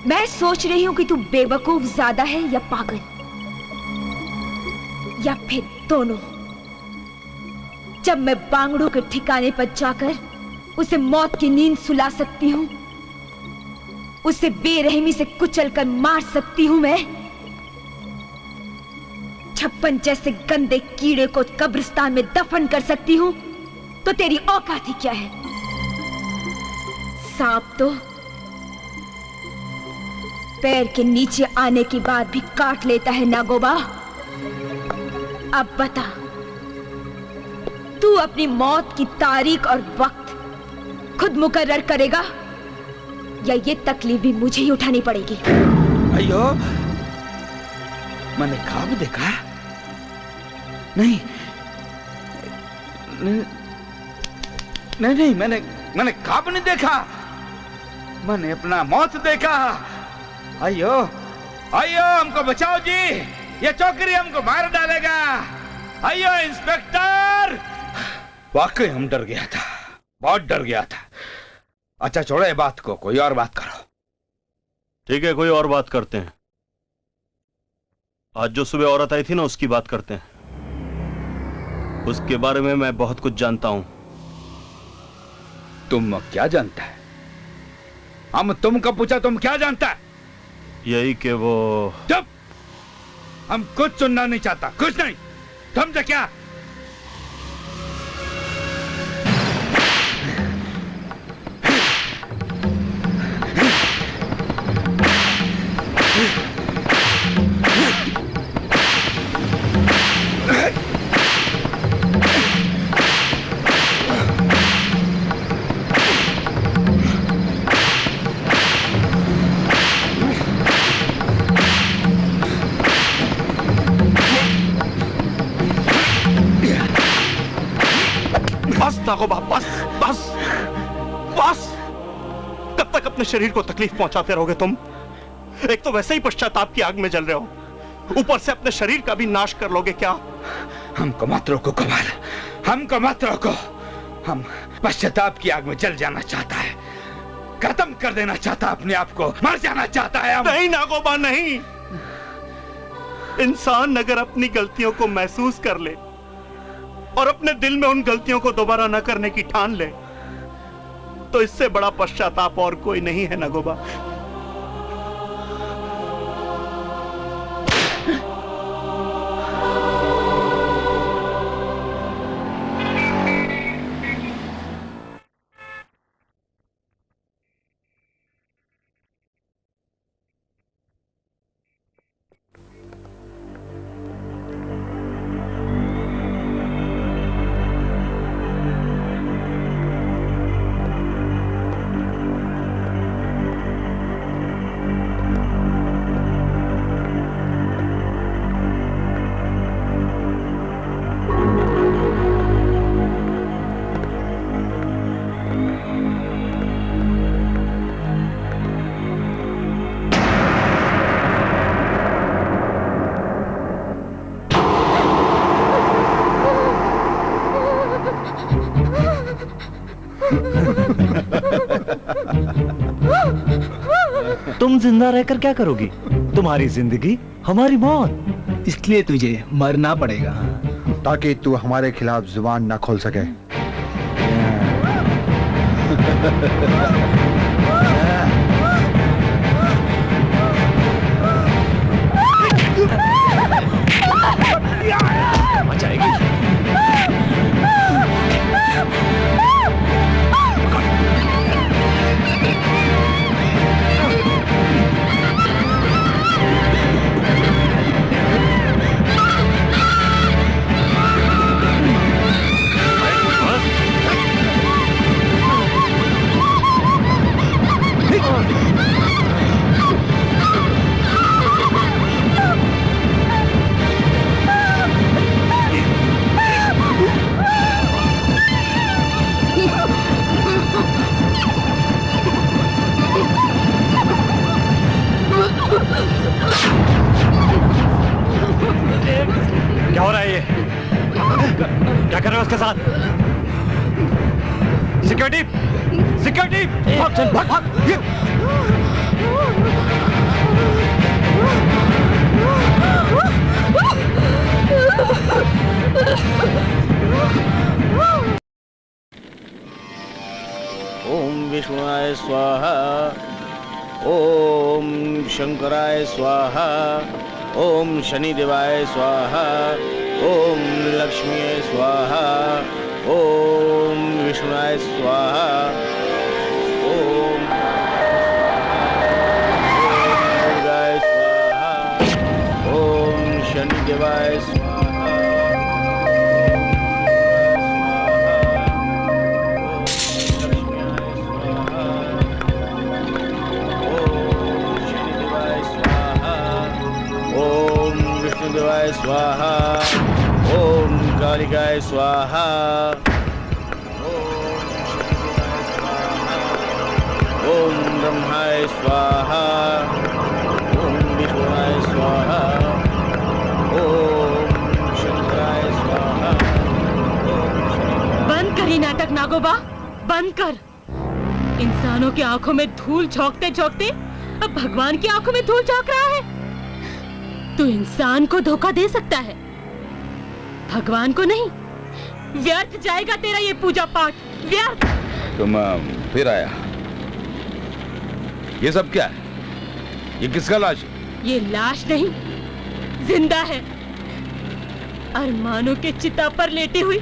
मैं सोच रही हूं कि तू बेवकूफ ज्यादा है या पागल, या फिर दोनों। जब मैं बांगड़ों के ठिकाने पर जाकर उसे मौत की नींद सुला सकती हूं, उसे बेरहमी से कुचलकर मार सकती हूं, मैं 56 जैसे गंदे कीड़े को कब्रिस्तान में दफन कर सकती हूं, तो तेरी औकात ही क्या है? सांप तो पैर के नीचे आने के बाद भी काट लेता है नागोबा। अब बता, तू अपनी मौत की तारीख और वक्त खुद मुकर्रर करेगा या ये तकलीफ भी मुझे ही उठानी पड़ेगी? अयो, मैंने ख्वाब देखा? नहीं, मैंने ख्वाब नहीं देखा। मैंने अपना मौत देखा। अयो, हमको बचाओ जी, ये चौकरी हमको मार डालेगा। अयो इंस्पेक्टर! वाकई हम डर गया था, बहुत डर गया था। अच्छा छोड़ो ये बात को, कोई और बात करो। ठीक है, कोई और बात करते हैं। आज जो सुबह औरत आई थी ना, उसकी बात करते हैं। उसके बारे में मैं बहुत कुछ जानता हूं। तुम क्या जानता है? हम तुमको पूछा, तुम क्या जानता है? यही कि वो... चुप! हम कुछ सुनना नहीं चाहता, कुछ नहीं। समझे क्या? नागोबा, बस बस बस। कब तक अपने शरीर को तकलीफ पहुंचाते रहोगे तुम? एक तो वैसे ही पश्चाताप की आग में जल रहे हो, ऊपर से अपने शरीर का भी नाश कर लोगे क्या? हमको मत रोको कमाल, हमको मत रोको। हम पश्चाताप की आग में जल जाना चाहता है, खत्म कर देना चाहता अपने आप को, मर जाना चाहता है। नहीं नागोबा, नहीं। इंसान अगर अपनी गलतियों को महसूस कर ले और अपने दिल में उन गलतियों को दोबारा न करने की ठान ले, तो इससे बड़ा पश्चाताप और कोई नहीं है नागोबा। तुम जिंदा रहकर क्या करोगी? तुम्हारी जिंदगी हमारी मौत। इसलिए तुझे मरना पड़ेगा, ताकि तू हमारे खिलाफ जुबान ना खोल सके। बचाएगी। क्या हो रहा है ये? क्या कर रहे हो उसके साथ? सिक्योरिटी! सिक्योरिटी! भाग चल, भाग, भाग! ओम विष्णुआय स्वाहा, ओम शंकराय स्वाहा, ओम शनिदेवाय स्वाहा, ओम लक्ष्मीये स्वाहा, ओम विष्णुआय स्वाहा, ओम दुर्गाय स्वाहा, ओम शनिदेवाय स्वाहा। देवाय स्वाहा, ओम कालिकाय स्वाहा, ओम ब्रह्माय स्वाहा, ओम विष्णुआय स्वाहा, ओम शंकराय स्वाहा। बंद कर ये नाटक नागोबा, बंद कर। इंसानों की आंखों में धूल झोंकते झोंकते अब भगवान की आंखों में धूल झोंक रहा है। तू इंसान को धोखा दे सकता है, भगवान को नहीं। व्यर्थ जाएगा तेरा ये पूजा पाठ, व्यर्थ। तुम फिर आया। ये सब क्या है? ये किसका लाश है? ये लाश नहीं, जिंदा है। अरमानों के चिता पर लेटी हुई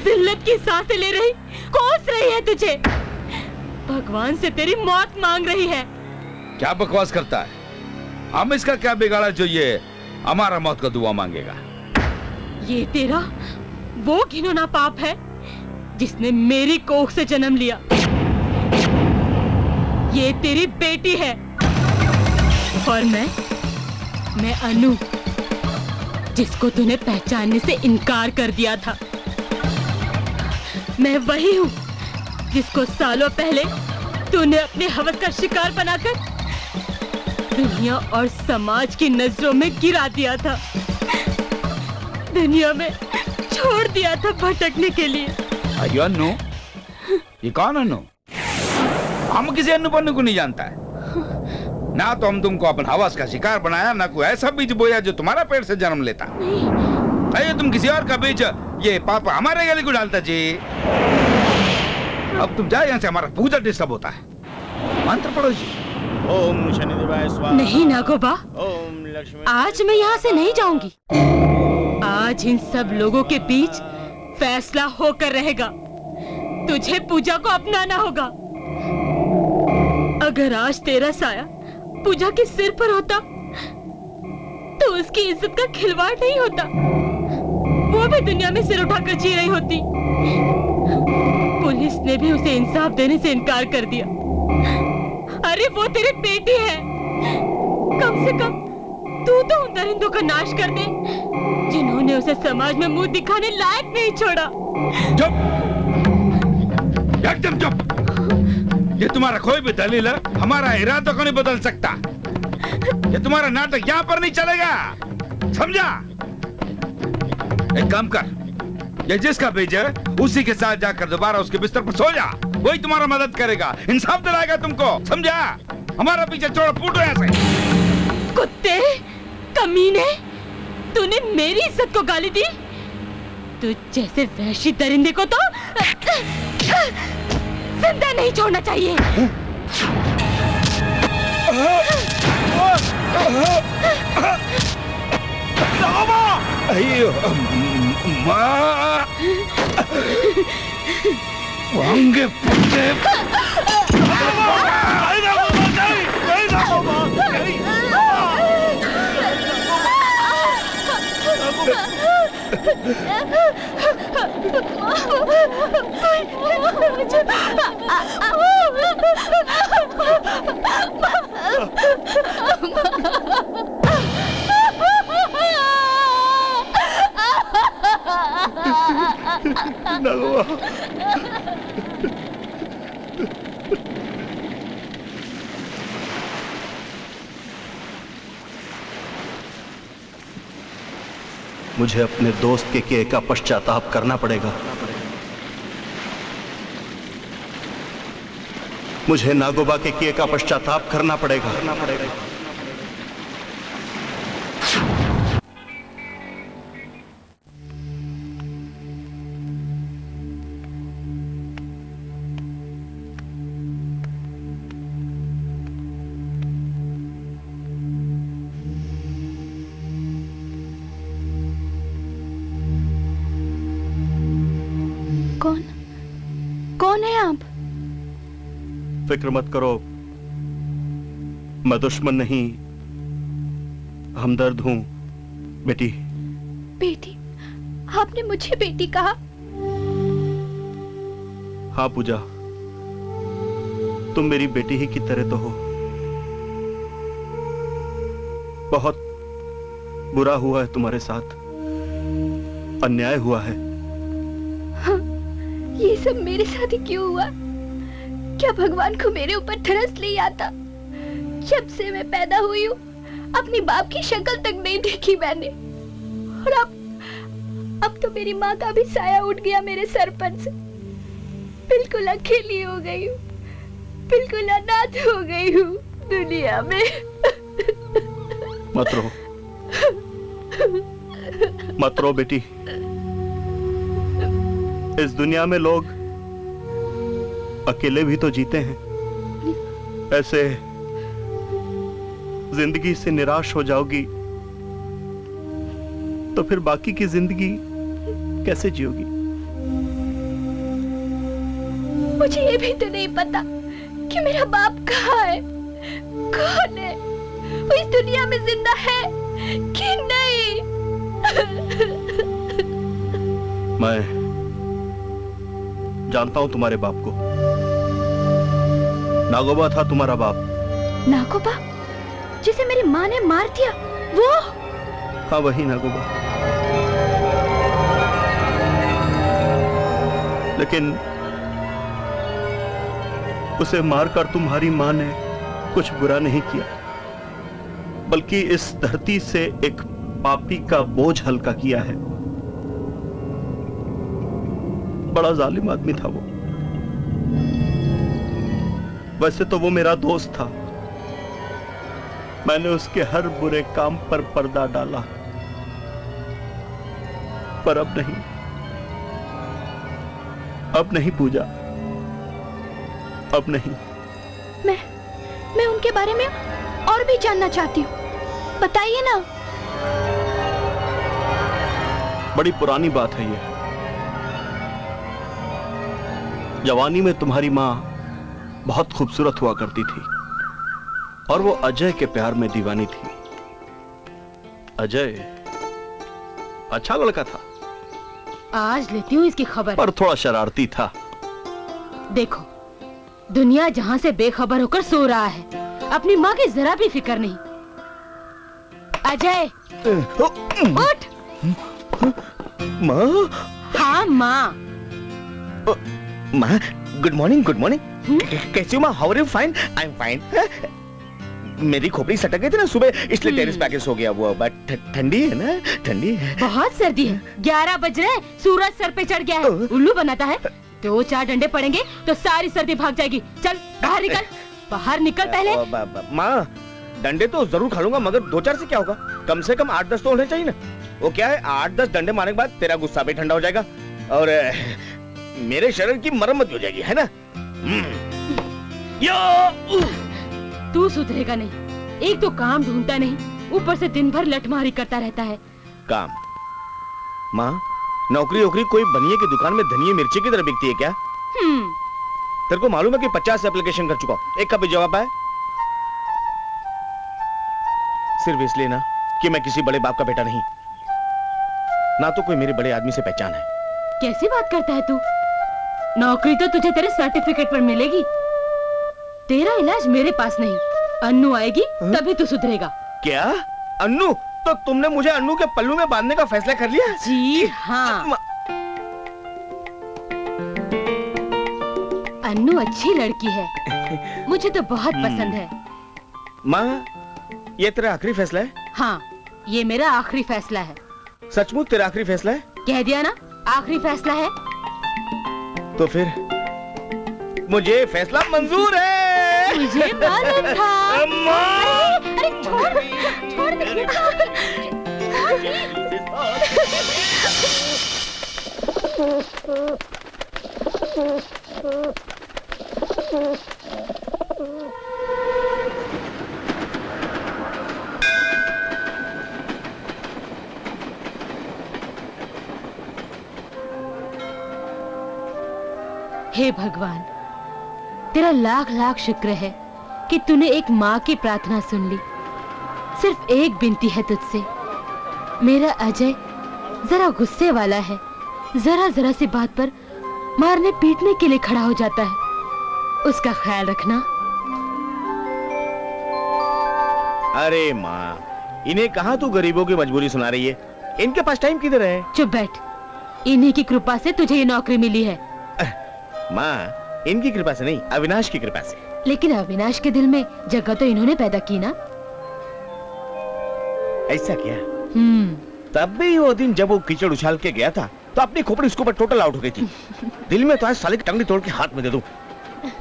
जिल्लत की सांसें ले रही, कोस रही है तुझे। भगवान से तेरी मौत मांग रही है। क्या बकवास करता है? हम इसका क्या बिगाड़ा जो ये हमारा मौत का दुआ मांगेगा? ये तेरा वो घिनौना पाप है जिसने मेरी कोख से जन्म लिया। ये तेरी बेटी है और मैं अनु, जिसको तूने पहचानने से इनकार कर दिया था। मैं वही हूँ जिसको सालों पहले तूने अपने हवस का शिकार बनाकर दुनिया और समाज की नजरों में गिरा दिया था, दुनिया में छोड़ दिया था भटकने के लिए। अयो अन्नू, ये कौन अन्नू? हम किसी अन्नू पन्नू को नहीं जानता है। ना तो हम तुमको अपन हवस का शिकार बनाया, ना कोई ऐसा बीज बोया जो तुम्हारा पेट से जन्म लेता। अरे तुम किसी और का बीज ये पापा हमारे गले को डालता जी। अब तुम जाए यहाँ से, हमारा पूजा डिस्टर्ब होता है। मंत्र पढ़ो जी। ओम शनिदेवाय स्वाहा। नहीं नागोबा, ओम लक्ष्मी। आज मैं यहाँ से नहीं जाऊंगी। आज इन सब लोगों के बीच फैसला होकर रहेगा। तुझे पूजा को अपनाना होगा। अगर आज तेरा साया पूजा के सिर पर होता तो उसकी इज्जत का खिलवाड़ नहीं होता। वो भी दुनिया में सिर उठाकर जी रही होती। पुलिस ने भी उसे इंसाफ देने से इनकार कर दिया। अरे वो तेरी बेटी है, कम से कम तू तो उन दरिंदों का नाश कर दे जिन्होंने उसे समाज में मुंह दिखाने लायक नहीं छोड़ा। चुप, एकदम चुप। ये तुम्हारा कोई भी दलील हमारा इरादा को नहीं बदल सकता। ये तुम्हारा नाटक यहाँ पर नहीं चलेगा, समझा? एक काम कर, ये जिसका भेजा उसी के साथ जाकर दोबारा उसके बिस्तर पर सो जा, वही तुम्हारा मदद करेगा, इंसाफ दिलाएगा तुमको, समझा? हमारा पीछे छोड़ो, फूटो ऐसे। कुत्ते, कमीने, तूने मेरी इज्जत को गाली दी? तू जैसे वहशी दरिंदे को तो जिंदा नहीं छोड़ना चाहिए। अयो माँ, वांगे पुट्टे। मुझे अपने दोस्त के किए का पश्चाताप करना पड़ेगा। मुझे नागोबा के किए का पश्चाताप करना पड़ेगा। कौन है आप? फिक्र मत करो, मैं दुश्मन नहीं, हमदर्द हूं बेटी। बेटी? आपने मुझे बेटी कहा? हाँ पूजा, तुम मेरी बेटी ही की तरह तो हो। बहुत बुरा हुआ है तुम्हारे साथ, अन्याय हुआ है। हाँ, ये सब मेरे साथ ही क्यों हुआ? क्या भगवान को मेरे ऊपर तरस नहीं आता? जब से मैं पैदा हुई हूँ अपनी बाप की शक्ल तक नहीं देखी मैंने, और अब तो मेरी माँ का भी साया उठ गया मेरे सर पर से। बिल्कुल अकेली हो गई हूँ, बिल्कुल अनाथ हो गई हूँ दुनिया में। मत रो, मत रो बेटी। इस दुनिया में लोग अकेले भी तो जीते हैं। ऐसे जिंदगी से निराश हो जाओगी तो फिर बाकी की जिंदगी कैसे जियोगी? मुझे ये भी तो नहीं पता कि मेरा बाप कहाँ है, कौन है, वो इस दुनिया में जिंदा है कि नहीं। मैं जानता हूं तुम्हारे बाप को। नागोबा था तुम्हारा बाप। नागोबा जिसे मेरी माँ ने मार दिया, वो? हाँ वही नागोबा। लेकिन उसे मारकर तुम्हारी माँ ने कुछ बुरा नहीं किया, बल्कि इस धरती से एक पापी का बोझ हल्का किया है। बड़ा जालिम आदमी था वो। वैसे तो वो मेरा दोस्त था, मैंने उसके हर बुरे काम पर पर्दा डाला, पर अब नहीं, अब नहीं पूजा, अब नहीं। मैं उनके बारे में और भी जानना चाहती हूँ, बताइए ना। बड़ी पुरानी बात है ये। जवानी में तुम्हारी माँ बहुत खूबसूरत हुआ करती थी और वो अजय के प्यार में दीवानी थी। अजय अच्छा लड़का था। आज लेती हूँ इसकी खबर। पर थोड़ा शरारती था। देखो, दुनिया जहाँ से बेखबर होकर सो रहा है, अपनी माँ की जरा भी फिक्र नहीं। अजय उठ। माँ? हाँ माँ। माँ गुड मॉर्निंग, गुड मॉर्निंग। कैसी हो माँ? How are you? Fine? I am fine. मेरी खोपड़ी सटक गई थी ना सुबह, इसलिए टेरिस पे आके सो गया वो। बट ठंडी है ना, ठंडी है। बहुत सर्दी है। 11 बज रहे, सूरज सर पे चढ़ गया है। उल्लू बनाता है। 2-4 डंडे पड़ेंगे तो सारी सर्दी भाग जाएगी। चल बाहर निकल, बाहर निकल पहले। माँ, डंडे तो जरूर खा लूंगा, मगर 2-4 से क्या होगा? कम से कम 8-10 तो होने चाहिए ना। वो क्या है, 8-10 डंडे मारने के बाद तेरा गुस्सा भी ठंडा हो जाएगा और मेरे शरीर की मरम्मत हो जाएगी, है ना? तू सुधरेगा नहीं। एक तो काम ढूंढता नहीं, ऊपर से दिन भर लठमारी करता रहता है। काम? माँ, नौकरी ओकरी कोई बनिए की दुकान में धनिया मिर्ची की तरह बिकती है क्या? तेरे को मालूम है कि 50 एप्लीकेशन कर चुका हूँ, एक का भी जवाब आया? सिर्फ इसलिए ना कि मैं किसी बड़े बाप का बेटा नहीं, ना तो कोई मेरे बड़े आदमी से पहचान है। कैसी बात करता है तू? नौकरी तो तुझे तेरे सर्टिफिकेट पर मिलेगी। तेरा इलाज मेरे पास नहीं, अन्नू आएगी तभी तू सुधरेगा। क्या? अन्नू? तो तुमने मुझे अन्नू के पल्लू में बांधने का फैसला कर लिया? जी हाँ। अन्नू अच्छी लड़की है, मुझे तो बहुत पसंद है। माँ, ये तेरा आखिरी फैसला है? हाँ, ये मेरा आखिरी फैसला है। सचमुच तेरा आखिरी फैसला है? कह दिया ना, आखिरी फैसला है। तो फिर मुझे फैसला मंजूर है। मुझे मालूम था। अरे छोड़ दे। हे भगवान, तेरा लाख लाख शुक्र है कि तूने एक माँ की प्रार्थना सुन ली। सिर्फ एक विनती है तुझसे, मेरा अजय जरा गुस्से वाला है, जरा जरा सी बात पर मारने पीटने के लिए खड़ा हो जाता है, उसका ख्याल रखना। अरे माँ, इन्हें कहाँ तू गरीबों की मजबूरी सुना रही है? इनके पास टाइम किधर है? चुप बैठ, इन्हीं की कृपा से तुझे ये नौकरी मिली है। माँ, इनकी कृपा से नहीं, अविनाश की कृपा से। लेकिन अविनाश के दिल में जगह तो इन्होंने पैदा की ना। ऐसा क्या? तब भी वो दिन जब वो कीचड़ उछाल के गया था तो अपनी खोपड़ी उसके ऊपर टोटल आउट हो गई थी। दिल में तो आज साले की टंगड़ी तोड़ के हाथ में दे दूं,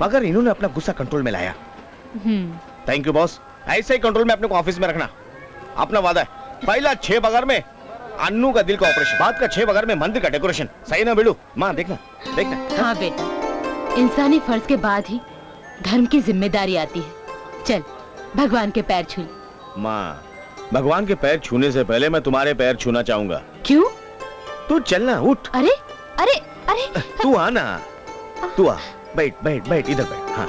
मगर इन्होंने अपना गुस्सा कंट्रोल में लाया। थैंक यू बॉस, ऐसे ही कंट्रोल में अपने को ऑफिस में रखना। अपना वादा है, पहला 6 बगर में अन्नू का दिल का ऑपरेशन, बाद का 6 बगर में मंदिर का डेकोरेशन। सही ना बेड़ू? माँ देखना, देखना। हाँ बेटा, इंसानी फर्ज के बाद ही धर्म की जिम्मेदारी आती है। चल भगवान के पैर छू। माँ, भगवान के पैर छूने से पहले मैं तुम्हारे पैर छूना चाहूंगा। क्यों? तू चलना, उठ। अरे अरे अरे, तू आना, तू आ, बैठ बैठ बैठ, इधर बैठ। हाँ,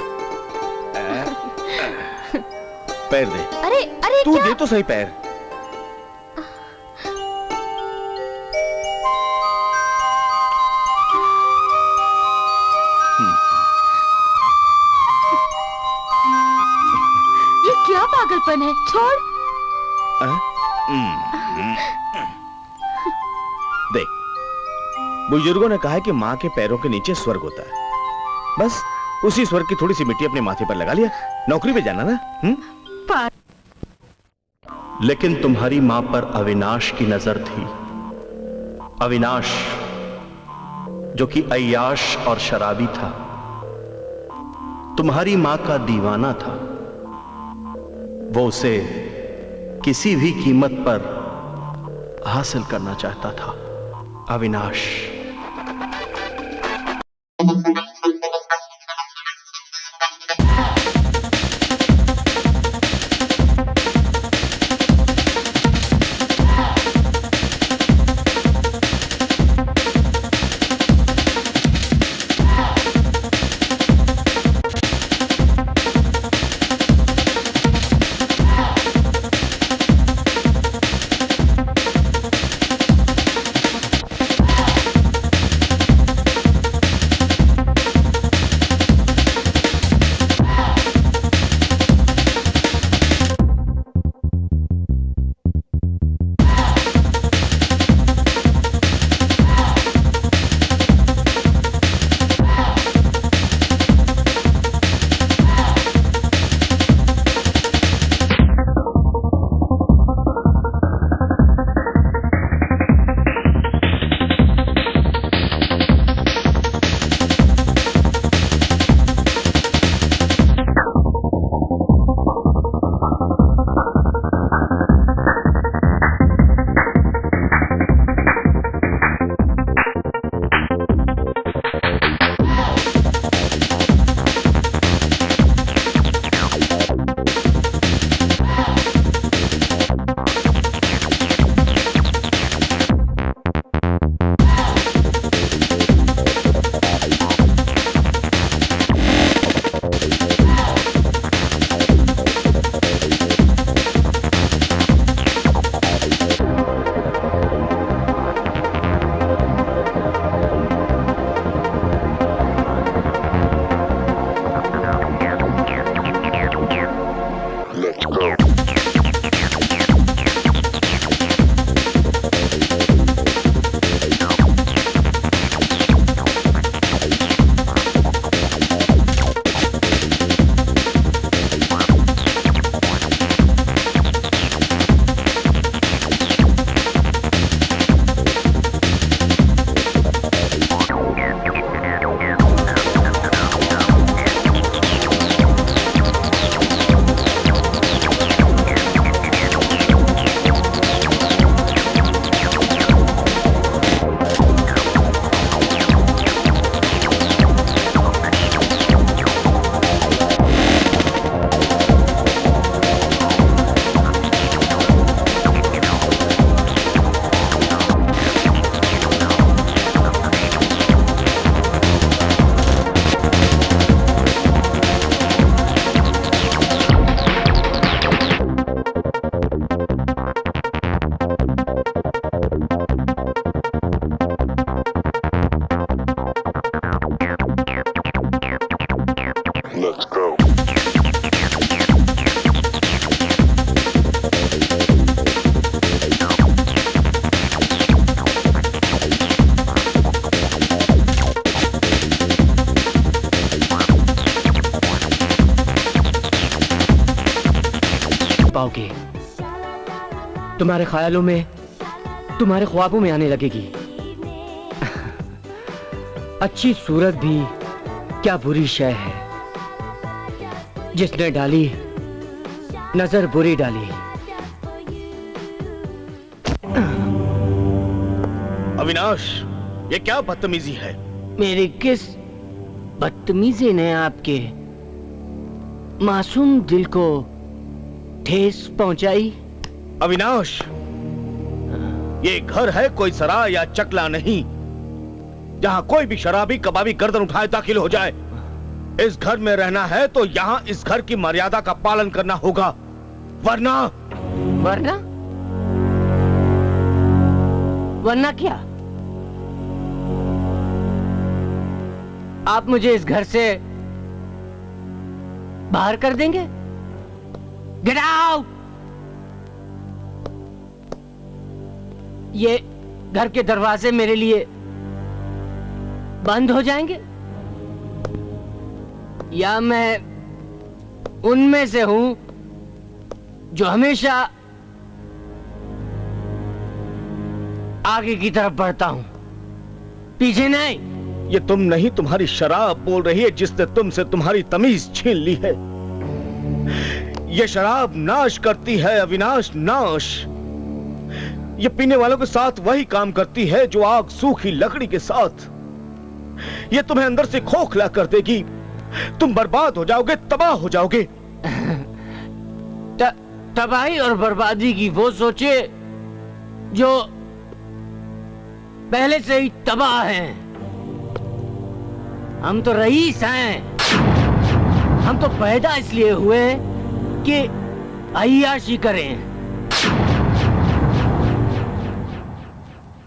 पैर दे। अरे अरे, तू दे तो सही पैर। ये क्या पागलपन है? छोड़। देख, बुजुर्गों ने कहा है कि माँ के पैरों के नीचे स्वर्ग होता है। बस उसी स्वर्ग की थोड़ी सी मिट्टी अपने माथे पर लगा लिया, नौकरी पे जाना ना। लेकिन तुम्हारी मां पर अविनाश की नजर थी। अविनाश जो कि अय्याश और शराबी था, तुम्हारी मां का दीवाना था। वो उसे किसी भी कीमत पर हासिल करना चाहता था। अविनाश। पाओगे। तुम्हारे ख्यालों में, तुम्हारे ख्वाबों में आने लगेगी। अच्छी सूरत भी क्या बुरी शय है, जिसने डाली नजर बुरी डाली। अविनाश, ये क्या बदतमीजी है? मेरी किस बदतमीजी ने आपके मासूम दिल को ठेस पहुंचाई? अविनाश, ये घर है कोई सराय या चकला नहीं, जहां कोई भी शराबी कबाबी गर्दन उठाए दाखिल हो जाए। इस घर में रहना है तो यहाँ इस घर की मर्यादा का पालन करना होगा, वरना क्या? आप मुझे इस घर से बाहर कर देंगे? Get out! ये घर के दरवाजे मेरे लिए बंद हो जाएंगे, या मैं उनमें से हूं जो हमेशा आगे की तरफ बढ़ता हूं, पीछे नहीं। ये तुम नहीं, तुम्हारी शराब बोल रही है, जिसने तुमसे तुम्हारी तमीज छीन ली है। ये शराब नाश करती है अविनाश, नाश। ये पीने वालों के साथ वही काम करती है जो आग सूखी लकड़ी के साथ। ये तुम्हें अंदर से खोखला कर देगी, तुम बर्बाद हो जाओगे, तबाह हो जाओगे। तबाही और बर्बादी की वो सोचे जो पहले से ही तबाह हैं। हम तो रईस हैं, हम तो पैदा इसलिए हुए कि अय्याशी करें।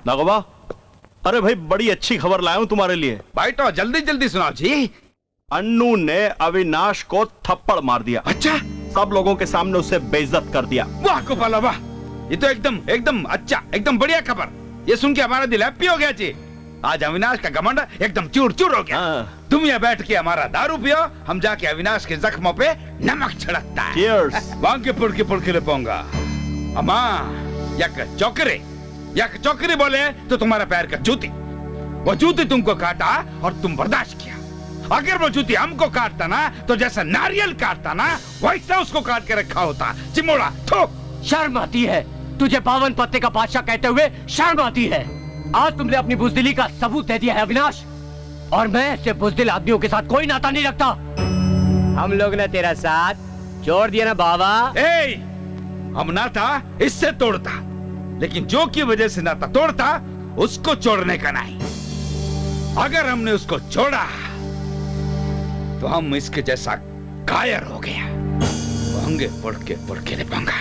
नागोबा, अरे भाई बड़ी अच्छी खबर लाया हूं तुम्हारे लिए। भाई तो जल्दी जल्दी सुनाओ जी। अन्नू ने अविनाश को थप्पड़ मार दिया। अच्छा? सब लोगों के सामने उसे बेइज्जत कर दिया। वाह गोपाला वाह, ये तो एकदम एकदम अच्छा, एकदम बढ़िया खबर। ये सुन के हमारा दिल हैप्पी हो गया जी। आज अविनाश का घमंड एकदम चूर चूर हो गया। तुम यहाँ बैठ के हमारा दारू पियो, हम जाके अविनाश के जख्मों पे नमक छिड़कता है। Cheers। वांके पुड़के ले पाऊंगा। अम्मा यक चौकरी बोले तो तुम्हारा पैर का जूती, वो जूती तुमको काटा और तुम बर्दाश्त किया। अगर वो जूती हमको काटता ना, तो जैसा नारियल काटता ना, वैसा उसको काट के रखा होता। चिमोड़ा थो। शर्म आती है तुझे पावन पत्ते का बादशाह कहते हुए? शर्म आती है? आज तुमने अपनी बुजदिली का सबूत दे दिया है अविनाश, और मैं ऐसे बुजदिल आदमियों के साथ कोई नाता नहीं रखता। हम लोग ने तेरा साथ छोड़ दिया ना बाबा। हम नाता इससे तोड़ता, लेकिन जो की वजह से नाता तोड़ता उसको छोड़ने का नहीं। अगर हमने उसको छोड़ा तो हम इसके जैसा कायर हो गया। होंगे पुड़ के ले पाऊंगा।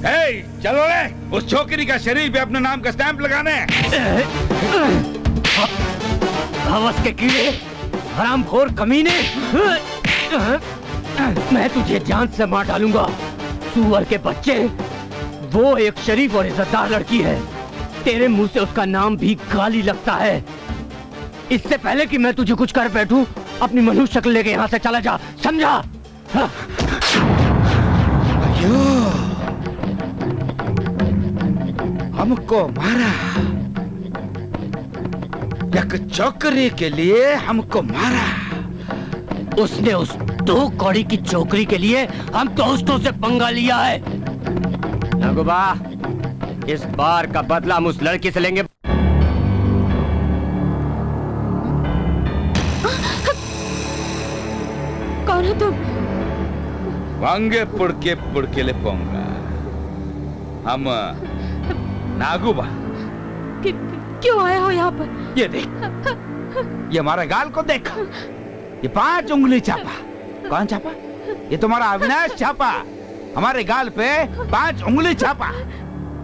चलो रे, उस छोकरी का शरीर पे अपने नाम का स्टैंप लगाने। हवस के कीड़े, हरामखोर कमीने, मैं तुझे जान से मार डालूंगा। सुअर के बच्चे, वो एक शरीफ और इज्जतदार लड़की है, तेरे मुंह से उसका नाम भी गाली लगता है। इससे पहले कि मैं तुझे कुछ कर बैठूं, अपनी मनुष्य शक्ल लेके यहाँ से चला जा, समझा? हमको मारा, एक चौकरी के लिए हमको मारा। उसने उस 2 कौड़ी की चौकरी के लिए हम दोस्तों से पंगा लिया है। नागोबा, इस बार का बदला हम उस लड़की से लेंगे। कौन हो तुम? वांगे पुड़ के ले पाऊंगा। हम नागुबा। क्यों आए हो यहाँ पर? ये देख, ये हमारे गाल को देख, ये 5 उंगली छापा। कौन छापा? ये तुम्हारा अविनाश छापा, हमारे गाल पे 5 उंगली छापा।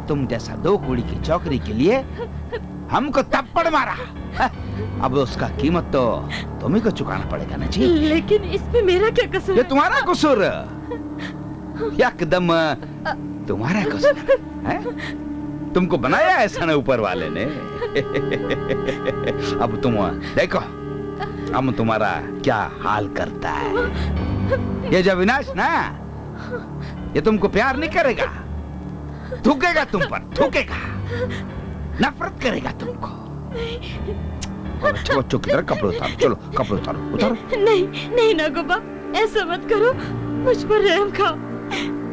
तुम जैसा 2 कौड़ी की चौकरी के लिए हमको थप्पड़ मारा। अब उसका कीमत तो तुम्ही को चुकाना पड़ेगा ना जी। लेकिन इसमें मेरा क्या कसूर? ये तुम्हारा कसूर, एकदम तुम्हारा कसूर है। तुमको बनाया ऐसा ना ऊपर वाले ने। अब तुम देखो हम तुम्हारा क्या हाल करता है। ये जो अविनाश ना, ये तुमको प्यार नहीं करेगा, थूकेगा तुम पर, थूकेगा, नफरत करेगा तुमको। चलो चुप कर, कपड़े उतारो, चलो कपड़े उतारो, उतारो। नहीं नहीं नागोबा, ऐसा मत करो, मुझ पर रहम खाओ,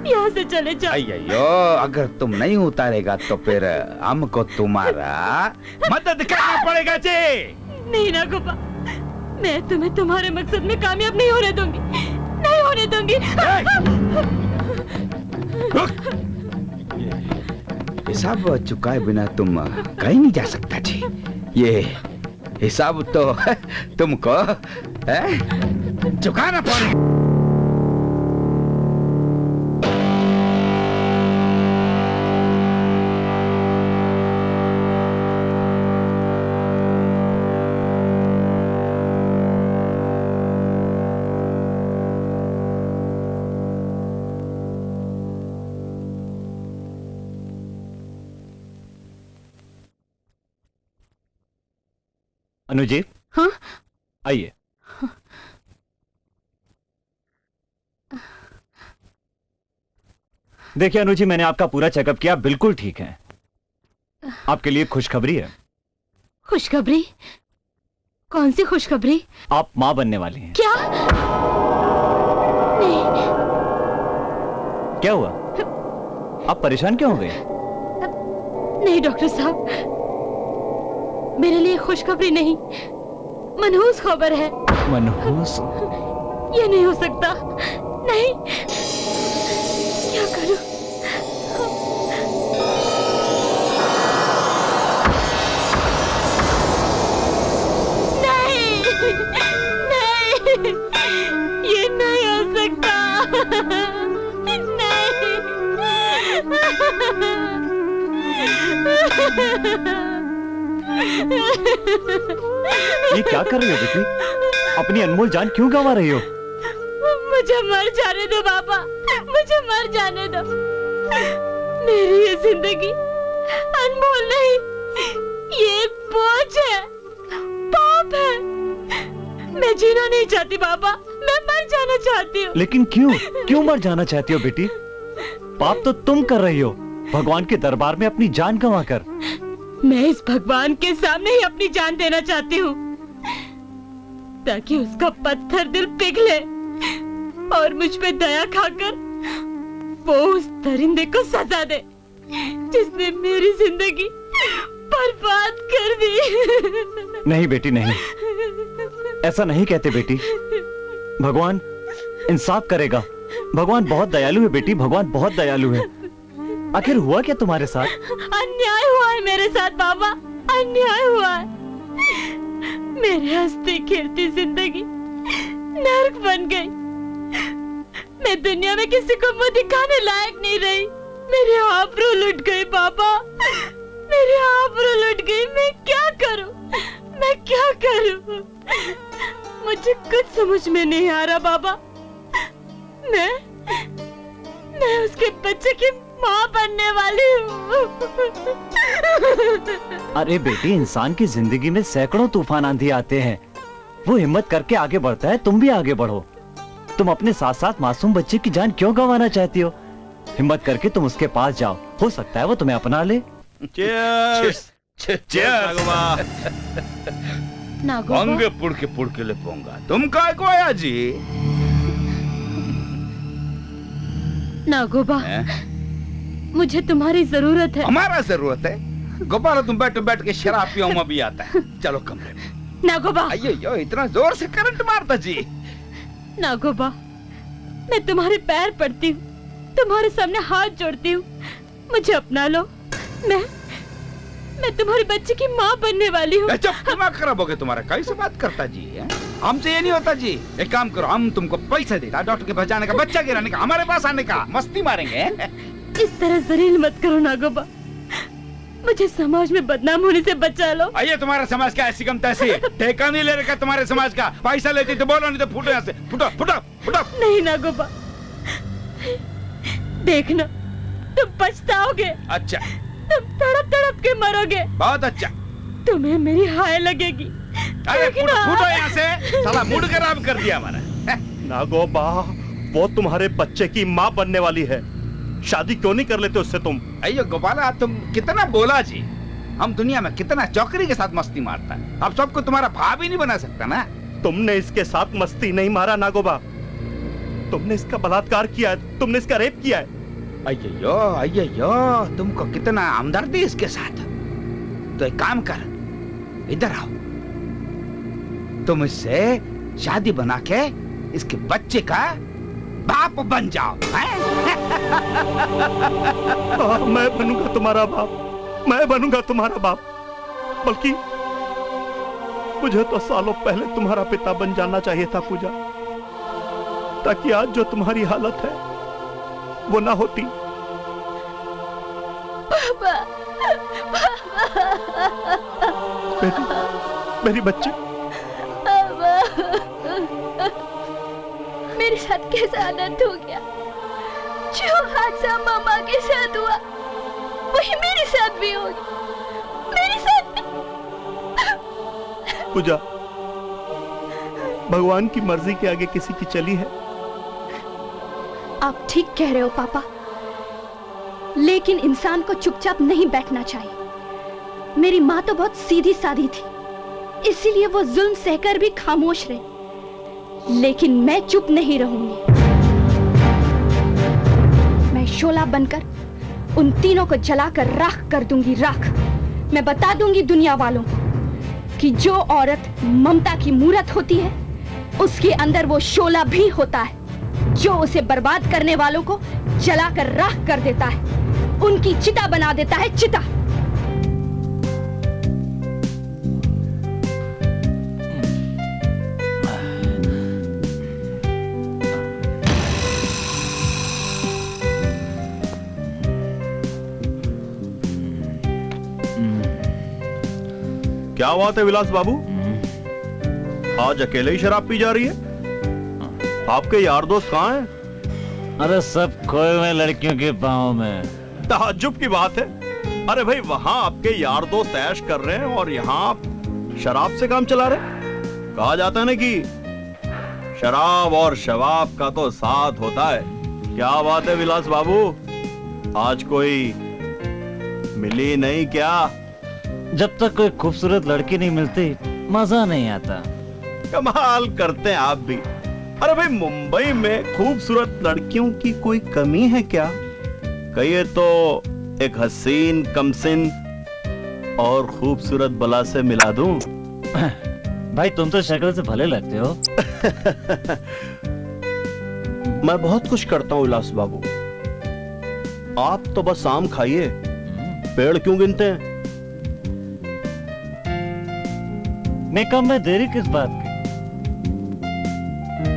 यहाँ से चले जाओ। अయ్యో, अगर तुम नहीं उतारेगा तो फिर हमको तुम्हारा मदद करना पड़ेगा जी। नहीं नागोबा, मैं तुम्हें तुम्हारे मकसद में कामयाब नहीं होने दूंगी, नहीं होने दूंगी। हिसाब चुकाए बिना तुम कहीं नहीं जा सकता जी। ये हिसाब तो तुमको चुकाना पड़ेगा। अनुजी, हाँ आइए। देखिए अनुजी, मैंने आपका पूरा चेकअप किया, बिल्कुल ठीक है। आपके लिए खुशखबरी है। खुशखबरी? कौन सी खुशखबरी? आप मां बनने वाली हैं। क्या? नहीं। क्या हुआ? आप परेशान क्यों हो गए? नहीं डॉक्टर साहब, मेरे लिए खुशखबरी नहीं, मनहूस खबर है। मनहूस? ये नहीं हो सकता, नहीं। क्या करूं? नहीं, नहीं, ये नहीं हो सकता, ये क्या कर रही हो बेटी? अपनी अनमोल जान क्यों गंवा रही हो? मुझे मर जाने दो बाबा, मुझे मर जाने दो। मेरी ये जिंदगी अनमोल नहीं, ये बोझ है, पाप है। मैं जीना नहीं चाहती बाबा, मैं मर जाना चाहती हूँ। लेकिन क्यों? क्यों मर जाना चाहती हो बेटी? पाप तो तुम कर रही हो, भगवान के दरबार में अपनी जान गंवा कर। मैं इस भगवान के सामने ही अपनी जान देना चाहती हूँ, ताकि उसका पत्थर दिल पिघले और मुझ पे दया खाकर वो उस दरिंदे को सजा दे जिसने मेरी जिंदगी बर्बाद कर दी। नहीं बेटी नहीं, ऐसा नहीं कहते बेटी। भगवान इंसाफ करेगा। भगवान बहुत दयालु है बेटी, भगवान बहुत दयालु है। आखिर हुआ क्या तुम्हारे साथ? अन्याय हुआ है मेरे साथ बाबा, अन्याय हुआ है। मेरे हंसती खेलती जिंदगी नर्क बन गई। मैं दुनिया में किसी को मुंह दिखाने लायक नहीं रही। मेरे आबरू लुट गई बाबा, मेरे आबरू लुट गई। मैं क्या करूं, मैं क्या करूं? मुझे कुछ समझ में नहीं आ रहा बाबा। मैं उसके बच्चे की माँ बनने वाली हूँ। अरे बेटी, इंसान की जिंदगी में सैकड़ों तूफान आंधी आते हैं, वो हिम्मत करके आगे बढ़ता है। तुम भी आगे बढ़ो। तुम अपने साथ साथ मासूम बच्चे की जान क्यों गंवाना चाहती हो? हिम्मत करके तुम उसके पास जाओ, हो सकता है वो तुम्हें अपना ले। Cheers! नागोबा, पुड़के ले पोंगा। तुम काय को आया जी? नागोबा, मुझे तुम्हारी जरूरत है। हमारा जरूरत है? गोपाल, तुम बैठ बैठ के शराब पियो में भी आता है। चलो कमरे में। नागोबा, अयो इतना जोर से करंट मारता जी। नागोबा, मैं तुम्हारे पैर पड़ती हूँ, तुम्हारे सामने हाथ जोड़ती हूँ, मुझे अपना लो। मैं तुम्हारे बच्चे की माँ बनने वाली हूँ। दिमाग खराब हो गया तुम्हारा, कैसे बात करता जी? हमसे ये नहीं होता जी। एक काम करो, हम तुमको पैसा देता, डॉक्टर के पास जाने का, बच्चा गिराने का, हमारे पास आने का, मस्ती मारेंगे। इस तरह जलील मत करो नागोबा, मुझे समाज में बदनाम होने से बचा लो। आइए, तुम्हारा समाज का ऐसी कम तैसी ठेका नहीं ले रखा तुम्हारे समाज का। पैसा लेती तो बोलो, नहीं तो फूटो यहाँ से। फुटो फुटो फुटो। नहीं नागोबा, देखना तुम पछताओगे। अच्छा, तुम तड़प तड़प के मरोगे। बहुत अच्छा। तुम्हें मेरी हाय लगेगी। अरे फुटो यहाँ से, साला मूड खराब कर दिया हमारा। नागोबा, वो तुम्हारे बच्चे की माँ बनने वाली है। शादी क्यों नहीं कर लेते उससे तुम? अयो गोपाला, तुम कितना बोला जी। हम दुनिया में कितना चौकरी के साथ मस्ती मारता है, अब सबको तुम्हारा भाव ही नहीं बना सकता ना। तुमने इसके साथ मस्ती नहीं मारा नागोबा, तुमने इसका बलात्कार किया है, तुमने इसका रेप किया है। अय्यो अय्यो, तुमको कितना हमदर्दी इसके साथ। तो एक काम कर, इधर आओ, तुम इससे शादी बना के इसके बच्चे का बाप बन जाओ। मैं बनूंगा तुम्हारा बाप, मैं बनूंगा तुम्हारा बाप। बल्कि मुझे तो सालों पहले तुम्हारा पिता बन जाना चाहिए था पूजा, ताकि आज जो तुम्हारी हालत है वो ना होती। पापा, बेटी, मेरी बच्ची, मेरे साथ कैसा अनर्थ हो गया? जो हादसा मामा के साथ हुआ वही मेरे साथ भी होगा, मेरे साथ भी। पूजा, भगवान की मर्जी के आगे किसी की चली है? आप ठीक कह रहे हो पापा, लेकिन इंसान को चुपचाप नहीं बैठना चाहिए। मेरी माँ तो बहुत सीधी सादी थी, इसीलिए वो जुल्म सहकर भी खामोश रहे, लेकिन मैं चुप नहीं रहूंगी। मैं शोला बनकर उन तीनों को जलाकर राख कर दूंगी, राख। मैं बता दूंगी दुनिया वालों को कि जो औरत ममता की मूरत होती है, उसके अंदर वो शोला भी होता है, जो उसे बर्बाद करने वालों को जलाकर राख कर देता है, उनकी चिता बना देता है, चिता। क्या बात है विलास बाबू, आज अकेले ही शराब पी जा रही है? आपके यार दोस्त कहाँ हैं? अरे सब खोए हुए लड़कियों के पाँव में। ताज्जुब की बात है। अरे भाई, वहाँ आपके यार दोस्त ऐश कर रहे हैं और यहाँ आप शराब से काम चला रहे। कहा जाता है ना कि शराब और शबाब का तो साथ होता है। क्या बात है विलास बाबू, आज कोई मिली नहीं क्या? जब तक कोई खूबसूरत लड़की नहीं मिलती मजा नहीं आता। कमाल करते हैं आप भी। अरे भाई, मुंबई में खूबसूरत लड़कियों की कोई कमी है क्या? कहिए तो एक हसीन कमसिन और खूबसूरत बला से मिला दूं। भाई तुम तो शक्ल से भले लगते हो। मैं बहुत कुछ करता हूँ विलास बाबू, आप तो बस आम खाइए, पेड़ क्यों गिनते हैं? मेकअप में देरी किस बात की?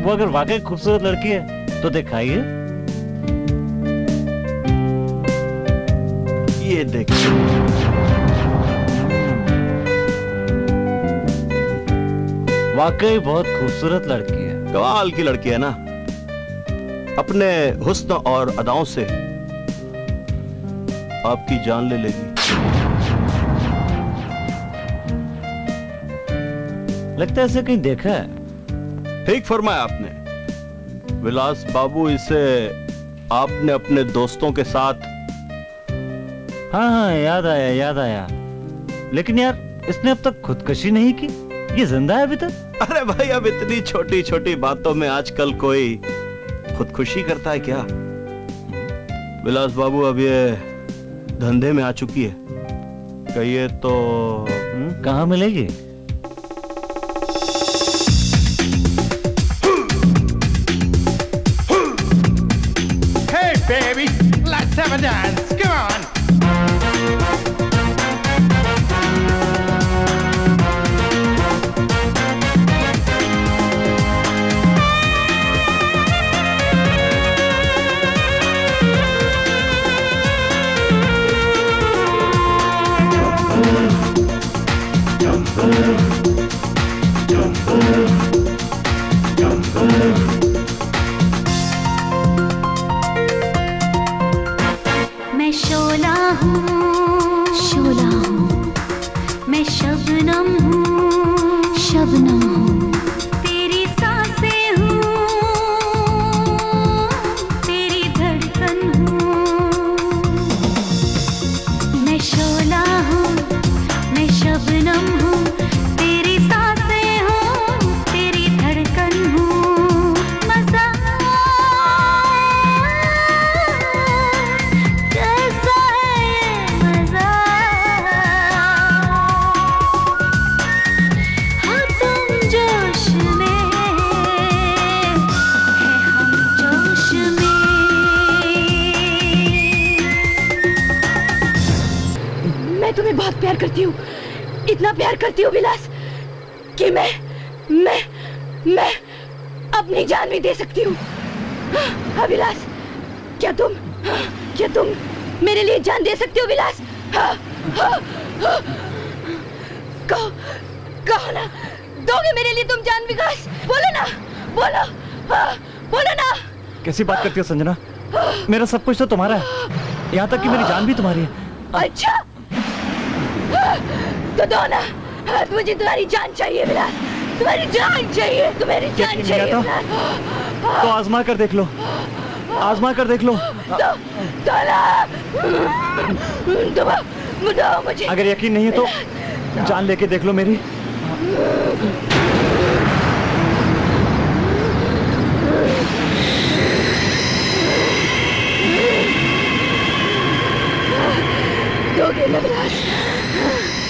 वो अगर वाकई खूबसूरत लड़की है तो दिखाइए। ये देखिए, वाकई बहुत खूबसूरत लड़की है। कमाल की लड़की है ना, अपने हुस्न और अदाओं से आपकी जान ले लेगी। लगता है ऐसे कहीं देखा है। ठीक फरमाया आपने विलास बाबू, इसे आपने अपने दोस्तों के साथ। हाँ हाँ, याद आया याद आया। लेकिन यार इसने अब तक खुदकुशी नहीं की, ये जिंदा है अभी तक? अरे भाई, अब इतनी छोटी छोटी बातों में आजकल कोई खुदकुशी करता है क्या? विलास बाबू अब ये धंधे में आ चुकी है, कहिए तो। कहाँ मिलेगी? Baby, let's have a dance. Come on. मैं शोला हूँ, शोला हूँ, मैं शबनम हूँ, शबनम हूँ, तेरी सांसें हूँ, तेरी धड़कन हूँ। प्यार करती हूँ, इतना प्यार करती हूँ विलास कि मैं अपनी जान भी दे सकती हूँ। विलास, क्या तुम मेरे लिए जान दे सकती हो विलास? कहो ना, दोगे मेरे लिए तुम जान विकास? बोलो ना, बोलो ना। कैसी बात करती हो संजना? मेरा सब कुछ तो तुम्हारा है, यहाँ तक कि मेरी जान भी तुम्हारी है। अच्छा, तो दो ना, मुझे तुम्हारी जान चाहिए विलास, तुम्हारी जान चाहिए, तुम्हारी जान चाहिए तो आजमा कर देख लो, आजमा कर देख लो। मुझे अगर यकीन नहीं है तो जान लेके देख लो मेरी। दोगे ना विलास,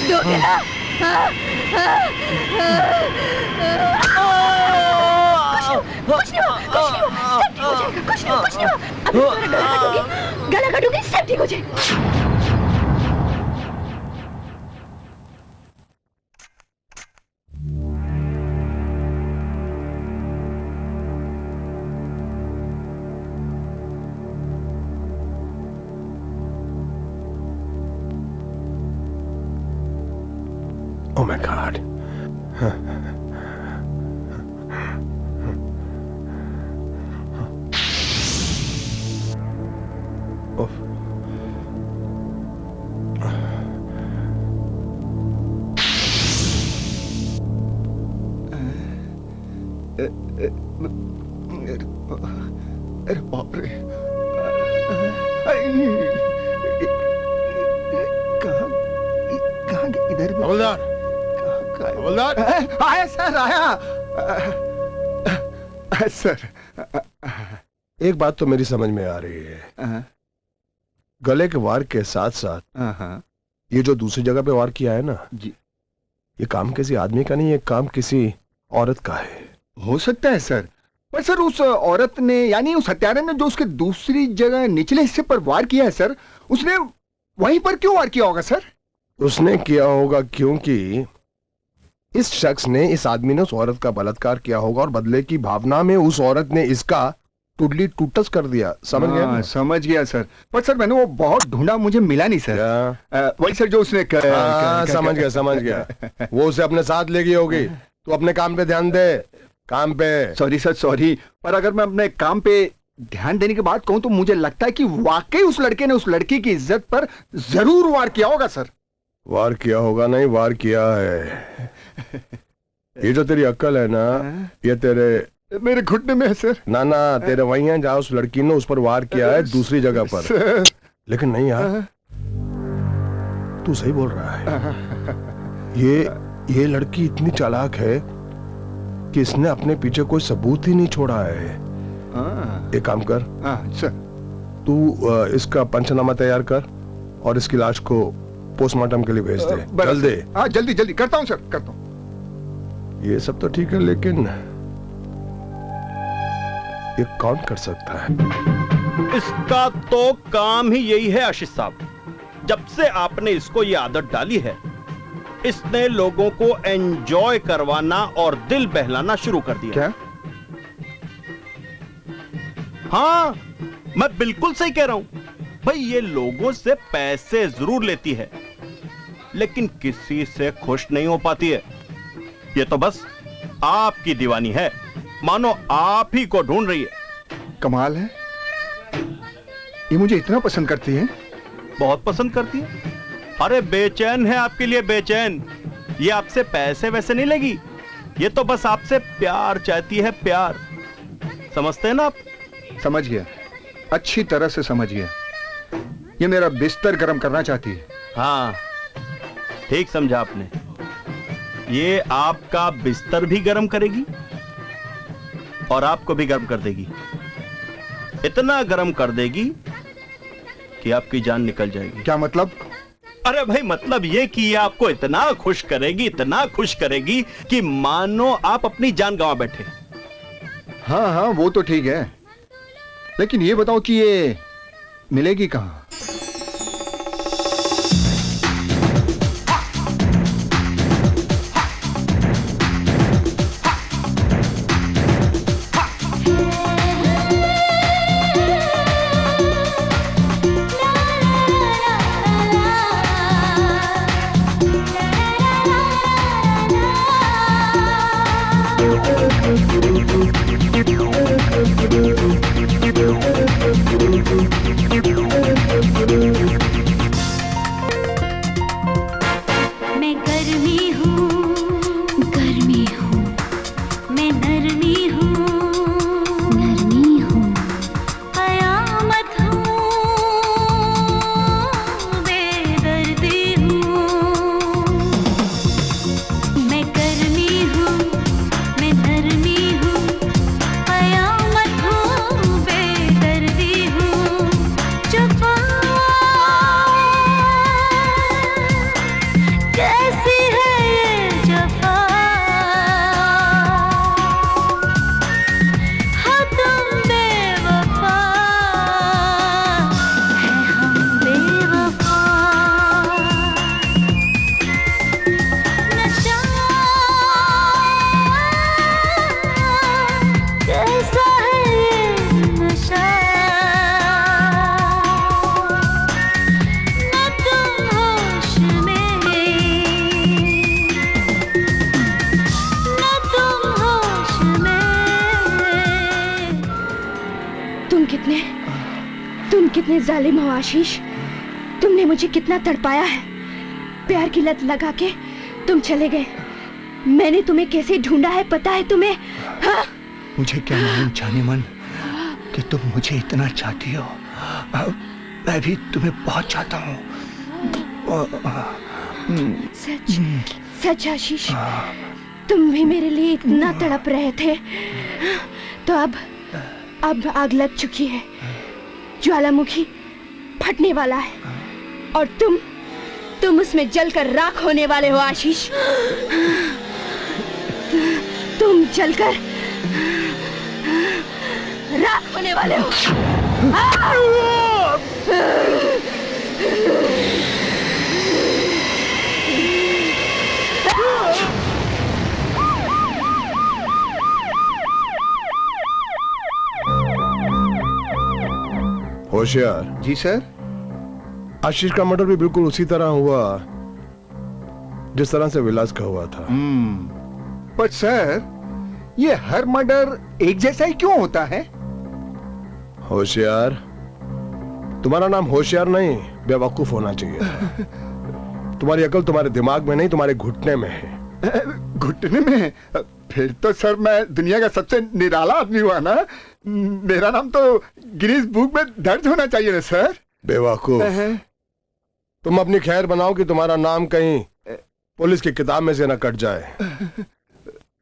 दोगे ना? कुछ नहीं हो, सब ठीक हो जाएगा, कुछ नहीं हो। अभी गला काटूंगी, सब ठीक हो जाएगा। Oh my God. अरे बाप रे, कहाँ इधर? हवलदार, हवलदार आया सर, आया सर। एक बात तो मेरी समझ में आ रही है, गले के वार के साथ साथ ये जो दूसरी जगह पे वार किया है ना जी, ये काम किसी आदमी का नहीं, ये काम किसी औरत का है। हो सकता है सर, पर सर उस औरत ने, यानी उस हत्यारे ने जो उसके दूसरी जगह निचले हिस्से पर वार किया है सर, उसने वहीं पर क्यों वार किया होगा सर? उसने किया होगा क्योंकि इस शख्स ने, इस आदमी ने उस औरत का बलात्कार किया होगा और बदले की भावना में उस औरत ने इसका टुडली टूटस कर दिया। समझ गया? समझ गया सर, पर सर मैंने वो बहुत ढूंढा, मुझे मिला नहीं सर। वही सर जो उसने समझ गया वो उसे अपने साथ ले गई होगी। तो अपने काम पे ध्यान दे, काम पे। सॉरी सर, सॉरी, पर अगर मैं अपने काम पे ध्यान देने के बाद कहूं तो मुझे लगता है कि वाकई उस लड़के ने उस लड़की की इज्जत पर जरूर वार किया होगा सर। वार किया होगा नहीं, वार किया है। ये जो तेरी अक्ल है ना, ये तेरे मेरे घुटने में है सर। ना ना, तेरे वही है जहाँ उस लड़की ने उस पर वार किया है, दूसरी जगह पर। लेकिन नहीं यार, तू सही बोल रहा है। ये लड़की इतनी चालाक है कि इसने अपने पीछे कोई सबूत ही नहीं छोड़ा है। एक काम कर सर, तू इसका पंचनामा तैयार कर और इसकी लाश को पोस्टमार्टम के लिए भेज दे। जल्दी। हाँ जल्दी जल्दी करता हूँ सर, करता हूँ। ये सब तो ठीक है, लेकिन ये कौन कर सकता है? इसका तो काम ही यही है आशीष साहब। जब से आपने इसको ये आदत डाली है, इसने लोगों को एंजॉय करवाना और दिल बहलाना शुरू कर दिया। क्या? हाँ, मैं बिल्कुल सही कह रहा हूं भाई। ये लोगों से पैसे जरूर लेती है, लेकिन किसी से खुश नहीं हो पाती है। ये तो बस आपकी दीवानी है, मानो आप ही को ढूंढ रही है। कमाल है, ये मुझे इतना पसंद करती है। बहुत पसंद करती है। अरे बेचैन है आपके लिए, बेचैन। ये आपसे पैसे वैसे नहीं लेगी, ये तो बस आपसे प्यार चाहती है, प्यार। समझते हैं ना आप? समझ गया, अच्छी तरह से समझ गया। ये मेरा बिस्तर गर्म करना चाहती है। हाँ, ठीक समझा आपने। ये आपका बिस्तर भी गर्म करेगी और आपको भी गर्म कर देगी। इतना गर्म कर देगी कि आपकी जान निकल जाएगी। क्या मतलब? अरे भाई, मतलब ये कि ये आपको इतना खुश करेगी, इतना खुश करेगी कि मानो आप अपनी जान गंवा बैठे। हाँ हाँ, वो तो ठीक है, लेकिन ये बताओ कि ये मिलेगी कहाँ? कितने जालिम हो आशीष, तुमने मुझे कितना तड़पाया है। प्यार की लत लगा के तुम चले गए। मैंने तुम्हें कैसे ढूंढा है पता है तुम्हें? हाँ? मुझे क्या मालूम जाने मन कि तुम मुझे इतना चाहती हो। मैं भी तुम्हें बहुत चाहता हूँ। सच सच आशीष, तुम भी मेरे लिए इतना तड़प रहे थे, तो अब आग लग चुकी है, ज्वालामुखी फटने वाला है और तुम उसमें जलकर राख होने वाले हो आशीष। तुम जलकर राख होने वाले हो। होशियार। जी सर। आशीष का मर्डर भी बिल्कुल उसी तरह हुआ जिस तरह से विलास का हुआ था। पर सर, ये हर मर्डर एक जैसा ही क्यों होता है? होशियार, तुम्हारा नाम होशियार नहीं बेवकूफ होना चाहिए था। तुम्हारी अकल तुम्हारे दिमाग में नहीं, तुम्हारे घुटने में है। घुटने में? फिर तो सर मैं दुनिया का सबसे निराला आदमी हुआ ना। मेरा नाम तो गिनीज बुक में दर्ज होना चाहिए ना सर। बेवकूफ, तुम अपनी खैर बनाओ कि तुम्हारा नाम कहीं पुलिस की किताब में से न कट जाए।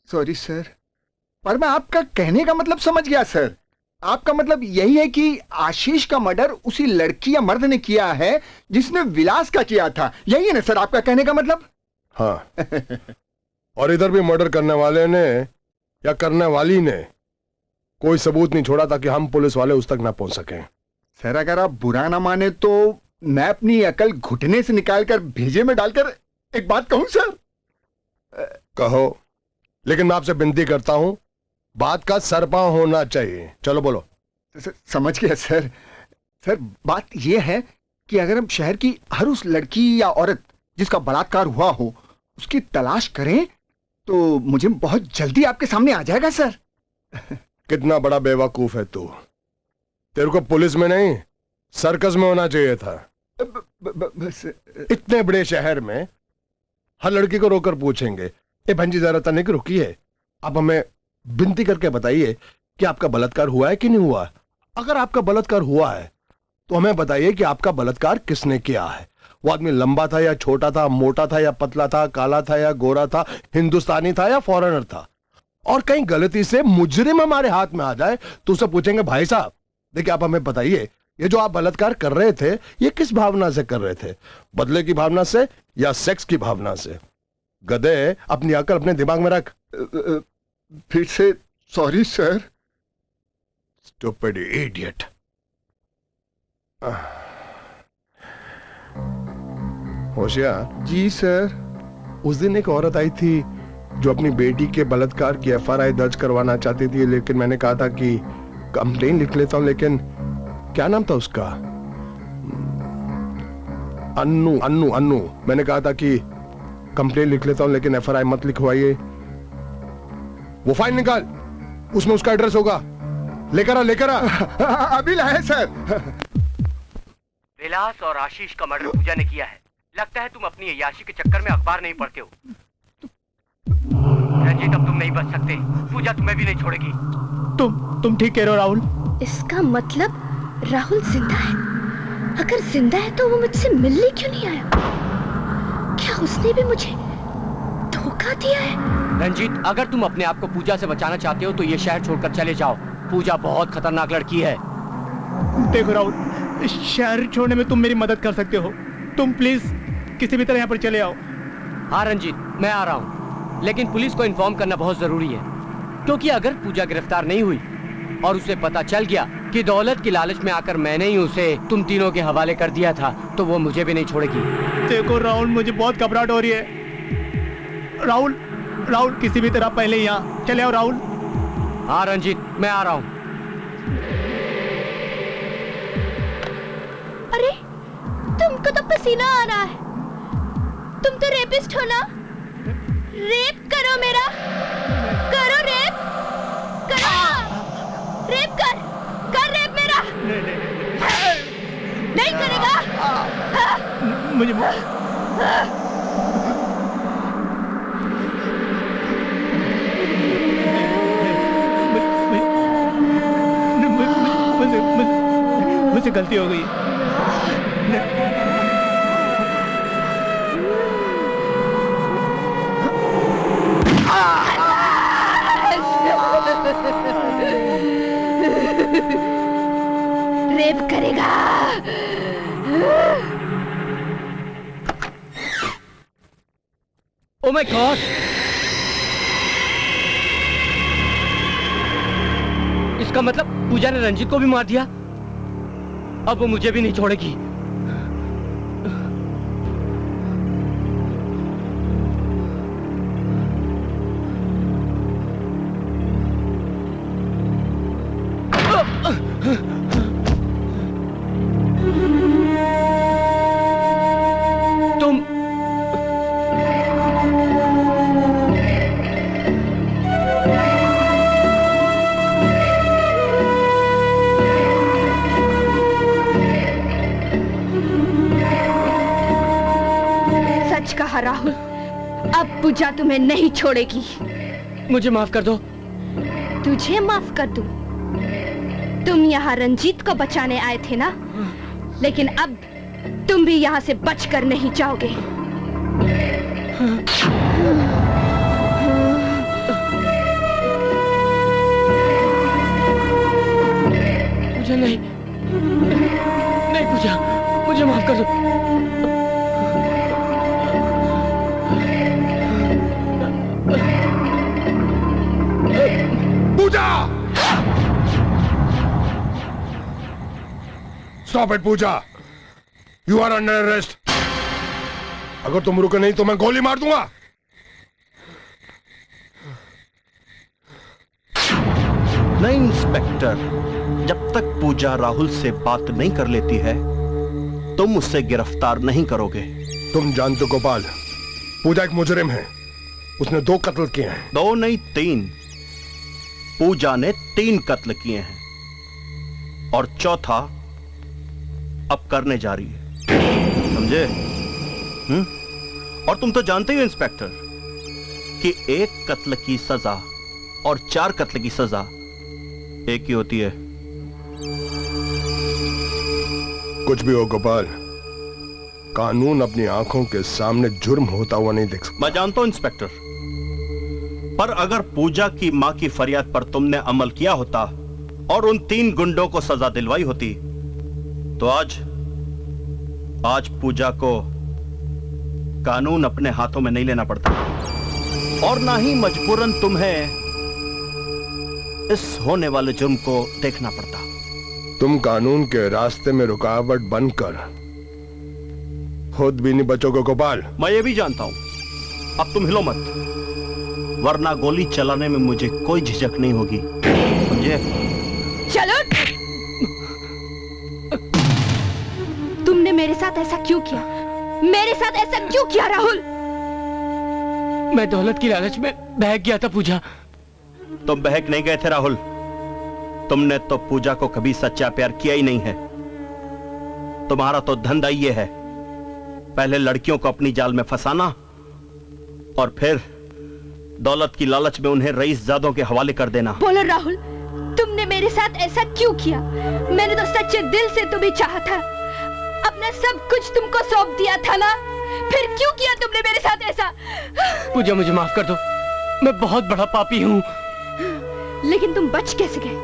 सॉरी सर, पर मैं आपका कहने का मतलब समझ गया सर। आपका मतलब यही है कि आशीष का मर्डर उसी लड़की या मर्द ने किया है जिसने विलास का किया था, यही है ना सर आपका कहने का मतलब? हाँ। और इधर भी मर्डर करने वाले ने या करने वाली ने कोई सबूत नहीं छोड़ा ताकि हम पुलिस वाले उस तक ना पहुंच सकें। सर अगर आप बुरा ना माने तो मैं अपनी अकल घुटने से निकालकर भेजे में डालकर एक बात कहूं सर? कहो, लेकिन मैं आपसे विनती करता हूं, बात का सरपांव होना चाहिए। चलो बोलो। समझ गया सर। सर बात यह है कि अगर हम शहर की हर उस लड़की या औरत जिसका बलात्कार हुआ हो उसकी तलाश करें तो मुझे बहुत जल्दी आपके सामने आ जाएगा सर। कितना बड़ा बेवकूफ है तू। तेरे को पुलिस में नहीं सर्कस में होना चाहिए था। इतने बड़े शहर में हर लड़की को रोकर पूछेंगे, ए भंजी जरा तनिक रुकिए, आप हमें विनती करके बताइए कि आपका बलात्कार हुआ है कि नहीं हुआ। अगर आपका बलात्कार हुआ है तो हमें बताइए कि आपका बलात्कार किसने किया है। वो आदमी लंबा था या छोटा था, मोटा था या पतला था, काला था या गोरा था, हिंदुस्तानी था या फॉरेनर था। और कहीं गलती से मुजरिम हमारे हाथ में आ जाए तो उसे पूछेंगे, भाई साहब देखिए आप हमें बताइए ये जो आप बलात्कार कर रहे थे ये किस भावना से कर रहे थे, बदले की भावना से या सेक्स की भावना से। गधे, अपनी अकल अपने दिमाग में रख। फिर से सॉरी सर। Stupid idiot. होशियार। जी सर। उस दिन एक औरत आई थी जो अपनी बेटी के बलात्कार की एफआईआर दर्ज करवाना चाहती थी, लेकिन मैंने कहा था कि कंप्लेन लिख लेता हूं, लेकिन क्या नाम था उसका? अन्नू अन्नू अन्नू। मैंने कहा था कि कंप्लेन लिख लेता हूं लेकिन एफआईआर मत लिखवाइए। वो फाइल निकाल, उसमें उसका एड्रेस होगा। लेकर आ, लेकर आ। अभी लाए सर। विलास और आशीष का मर्डर पूजा ने किया है। लगता है तुम अपनी अय्याशी के चक्कर में अखबार नहीं पढ़ते हो। रंजीत अब तुम नहीं बच सकते, पूजा तुम्हें भी नहीं छोड़ेगी। तुम ठीक कह रहे हो राहुल। इसका मतलब राहुल जिंदा है। अगर जिंदा है तो वो मुझसे मिलने क्यों नहीं आया? क्या उसने भी मुझे धोखा दिया है? रंजीत, अगर तुम अपने आप को पूजा से बचाना चाहते हो तो ये शहर छोड़कर चले जाओ। पूजा बहुत खतरनाक लड़की है। देखो राहुल, इस शहर छोड़ने में तुम मेरी मदद कर सकते हो। तुम प्लीज किसी भी तरह यहाँ पर चले आओ। हाँ रंजीत, मैं आ रहा हूँ, लेकिन पुलिस को इन्फॉर्म करना बहुत जरूरी है, क्योंकि अगर पूजा गिरफ्तार नहीं हुई और उसे पता चल गया कि दौलत की लालच में आकर मैंने ही उसे तुम तीनों के हवाले कर दिया था तो वो मुझे भी नहीं छोड़ेगी। देखो राहुल, मुझे बहुत घबराहट हो रही है। राहुल किसी भी तरह पहले यहाँ चले आओ राहुल। हाँ रंजीत, मैं आ रहा हूँ। अरे तुमको तो पसीना आ रहा है। तुम तो रेपिस्ट हो ना? रेप करो मेरा, करो रेप, करो रेप कर रेप मेरा। मुझे मुझसे गलती हो गई। रेप करेगा। Oh my God! इसका मतलब पूजा ने रंजीत को भी मार दिया। अब वो मुझे भी नहीं छोड़ेगी। राहुल, अब पूजा तुम्हें नहीं छोड़ेगी। मुझे माफ कर दो। तुझे माफ कर दूं? तुम यहाँ रंजीत को बचाने आए थे ना, लेकिन अब तुम भी यहाँ से बचकर नहीं जाओगे। पूजा नहीं, नहीं पूजा, मुझे माफ कर दो। Stop it, Puja. You are under arrest। अगर तुम रुके नहीं तो मैं गोली मार दूंगा। नहीं इंस्पेक्टर, जब तक पूजा राहुल से बात नहीं कर लेती है तुम उससे गिरफ्तार नहीं करोगे। तुम जानते हो गोपाल, पूजा एक मुजरिम है। उसने 2 कत्ल किए हैं। 2 नहीं 3। पूजा ने 3 कत्ल किए हैं और चौथा अब करने जा रही है, समझे? और तुम तो जानते ही हो इंस्पेक्टर कि 1 कत्ल की सजा और 4 कत्ल की सजा एक ही होती है। कुछ भी हो गोपाल, कानून अपनी आंखों के सामने जुर्म होता हुआ नहीं देख सकता। मैं जानता हूं इंस्पेक्टर, पर अगर पूजा की मां की फरियाद पर तुमने अमल किया होता और उन 3 गुंडों को सजा दिलवाई होती तो आज पूजा को कानून अपने हाथों में नहीं लेना पड़ता और ना ही मजबूरन तुम्हें इस होने वाले जुर्म को देखना पड़ता। तुम कानून के रास्ते में रुकावट बनकर खुद भी नहीं बचोगे गोपाल। मैं ये भी जानता हूं। अब तुम हिलो मत, वरना गोली चलाने में मुझे कोई झिझक नहीं होगी, समझे? चलो। तुमने मेरे साथ ऐसा क्यों किया? मेरे साथ ऐसा क्यों किया राहुल? मैं दौलत की लालच में बहक गया था पूजा। तुम बहक नहीं गए थे राहुल, तुमने तो पूजा को कभी सच्चा प्यार किया ही नहीं है। तुम्हारा तो धंधा ये है, पहले लड़कियों को अपनी जाल में फंसाना और फिर दौलत की लालच में उन्हें रईसजादों के हवाले कर देना। बोलो राहुल, तुमने मेरे साथ ऐसा क्यों किया? मैंने तो सच्चे दिल से तुम्हें चाहा था, अपना सब कुछ तुमको सौंप दिया था ना, फिर क्यों किया तुमने मेरे साथ ऐसा? पूजा मुझे माफ कर दो, मैं बहुत बड़ा पापी हूँ। लेकिन तुम बच कैसे गए?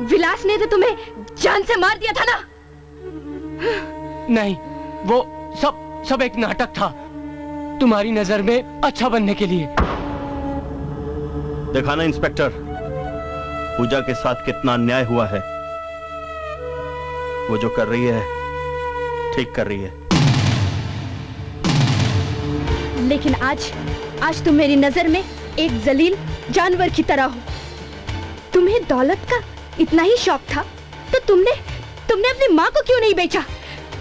विलास ने तो तुम्हें जान से मार दिया था ना? नहीं, वो सब एक नाटक था, तुम्हारी नजर में अच्छा बनने के लिए। देखा ना इंस्पेक्टर, पूजा के साथ कितना अन्याय हुआ है। वो जो कर रही है ठीक कर रही है। लेकिन आज तुम मेरी नजर में एक जलील जानवर की तरह हो। तुम्हें दौलत का इतना ही शौक था तो तुमने अपनी माँ को क्यों नहीं बेचा?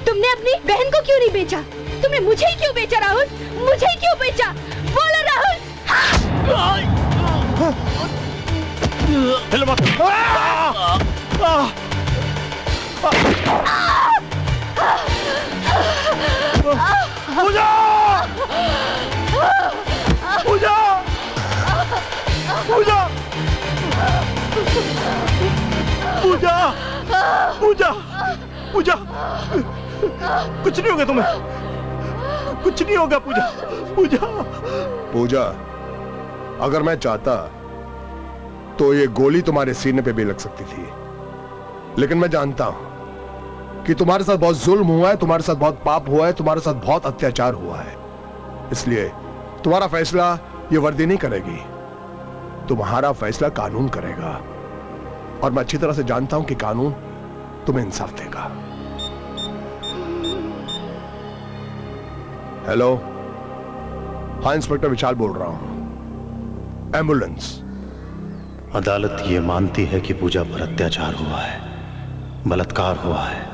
तुमने अपनी बहन को क्यों नहीं बेचा? तुमने मुझे ही क्यों बेचा राहुल? मुझे ही क्यों बेचा? बोलो राहुल। पूजा पूजा पूजा पूजा पूजा पूजा कुछ नहीं होगा तुम्हें, कुछ नहीं होगा पूजा। पूजा पूजा, अगर मैं चाहता तो ये गोली तुम्हारे सीने पे भी लग सकती थी, लेकिन मैं जानता हूं कि तुम्हारे साथ बहुत जुल्म हुआ है, तुम्हारे साथ बहुत पाप हुआ है, तुम्हारे साथ बहुत अत्याचार हुआ है। इसलिए तुम्हारा फैसला ये वर्दी नहीं करेगी, तुम्हारा फैसला कानून करेगा। और मैं अच्छी तरह से जानता हूं कि कानून तुम्हें इंसाफ देगा। हेलो, हाँ इंस्पेक्टर विशाल बोल रहा हूं, एम्बुलेंस। अदालत ये मानती है कि पूजा पर अत्याचार हुआ है, बलात्कार हुआ है,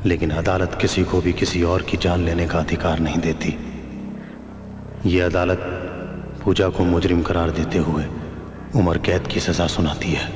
लेकिन अदालत किसी को भी किसी और की जान लेने का अधिकार नहीं देती। ये अदालत पूजा को मुजरिम करार देते हुए उम्र कैद की सजा सुनाती है।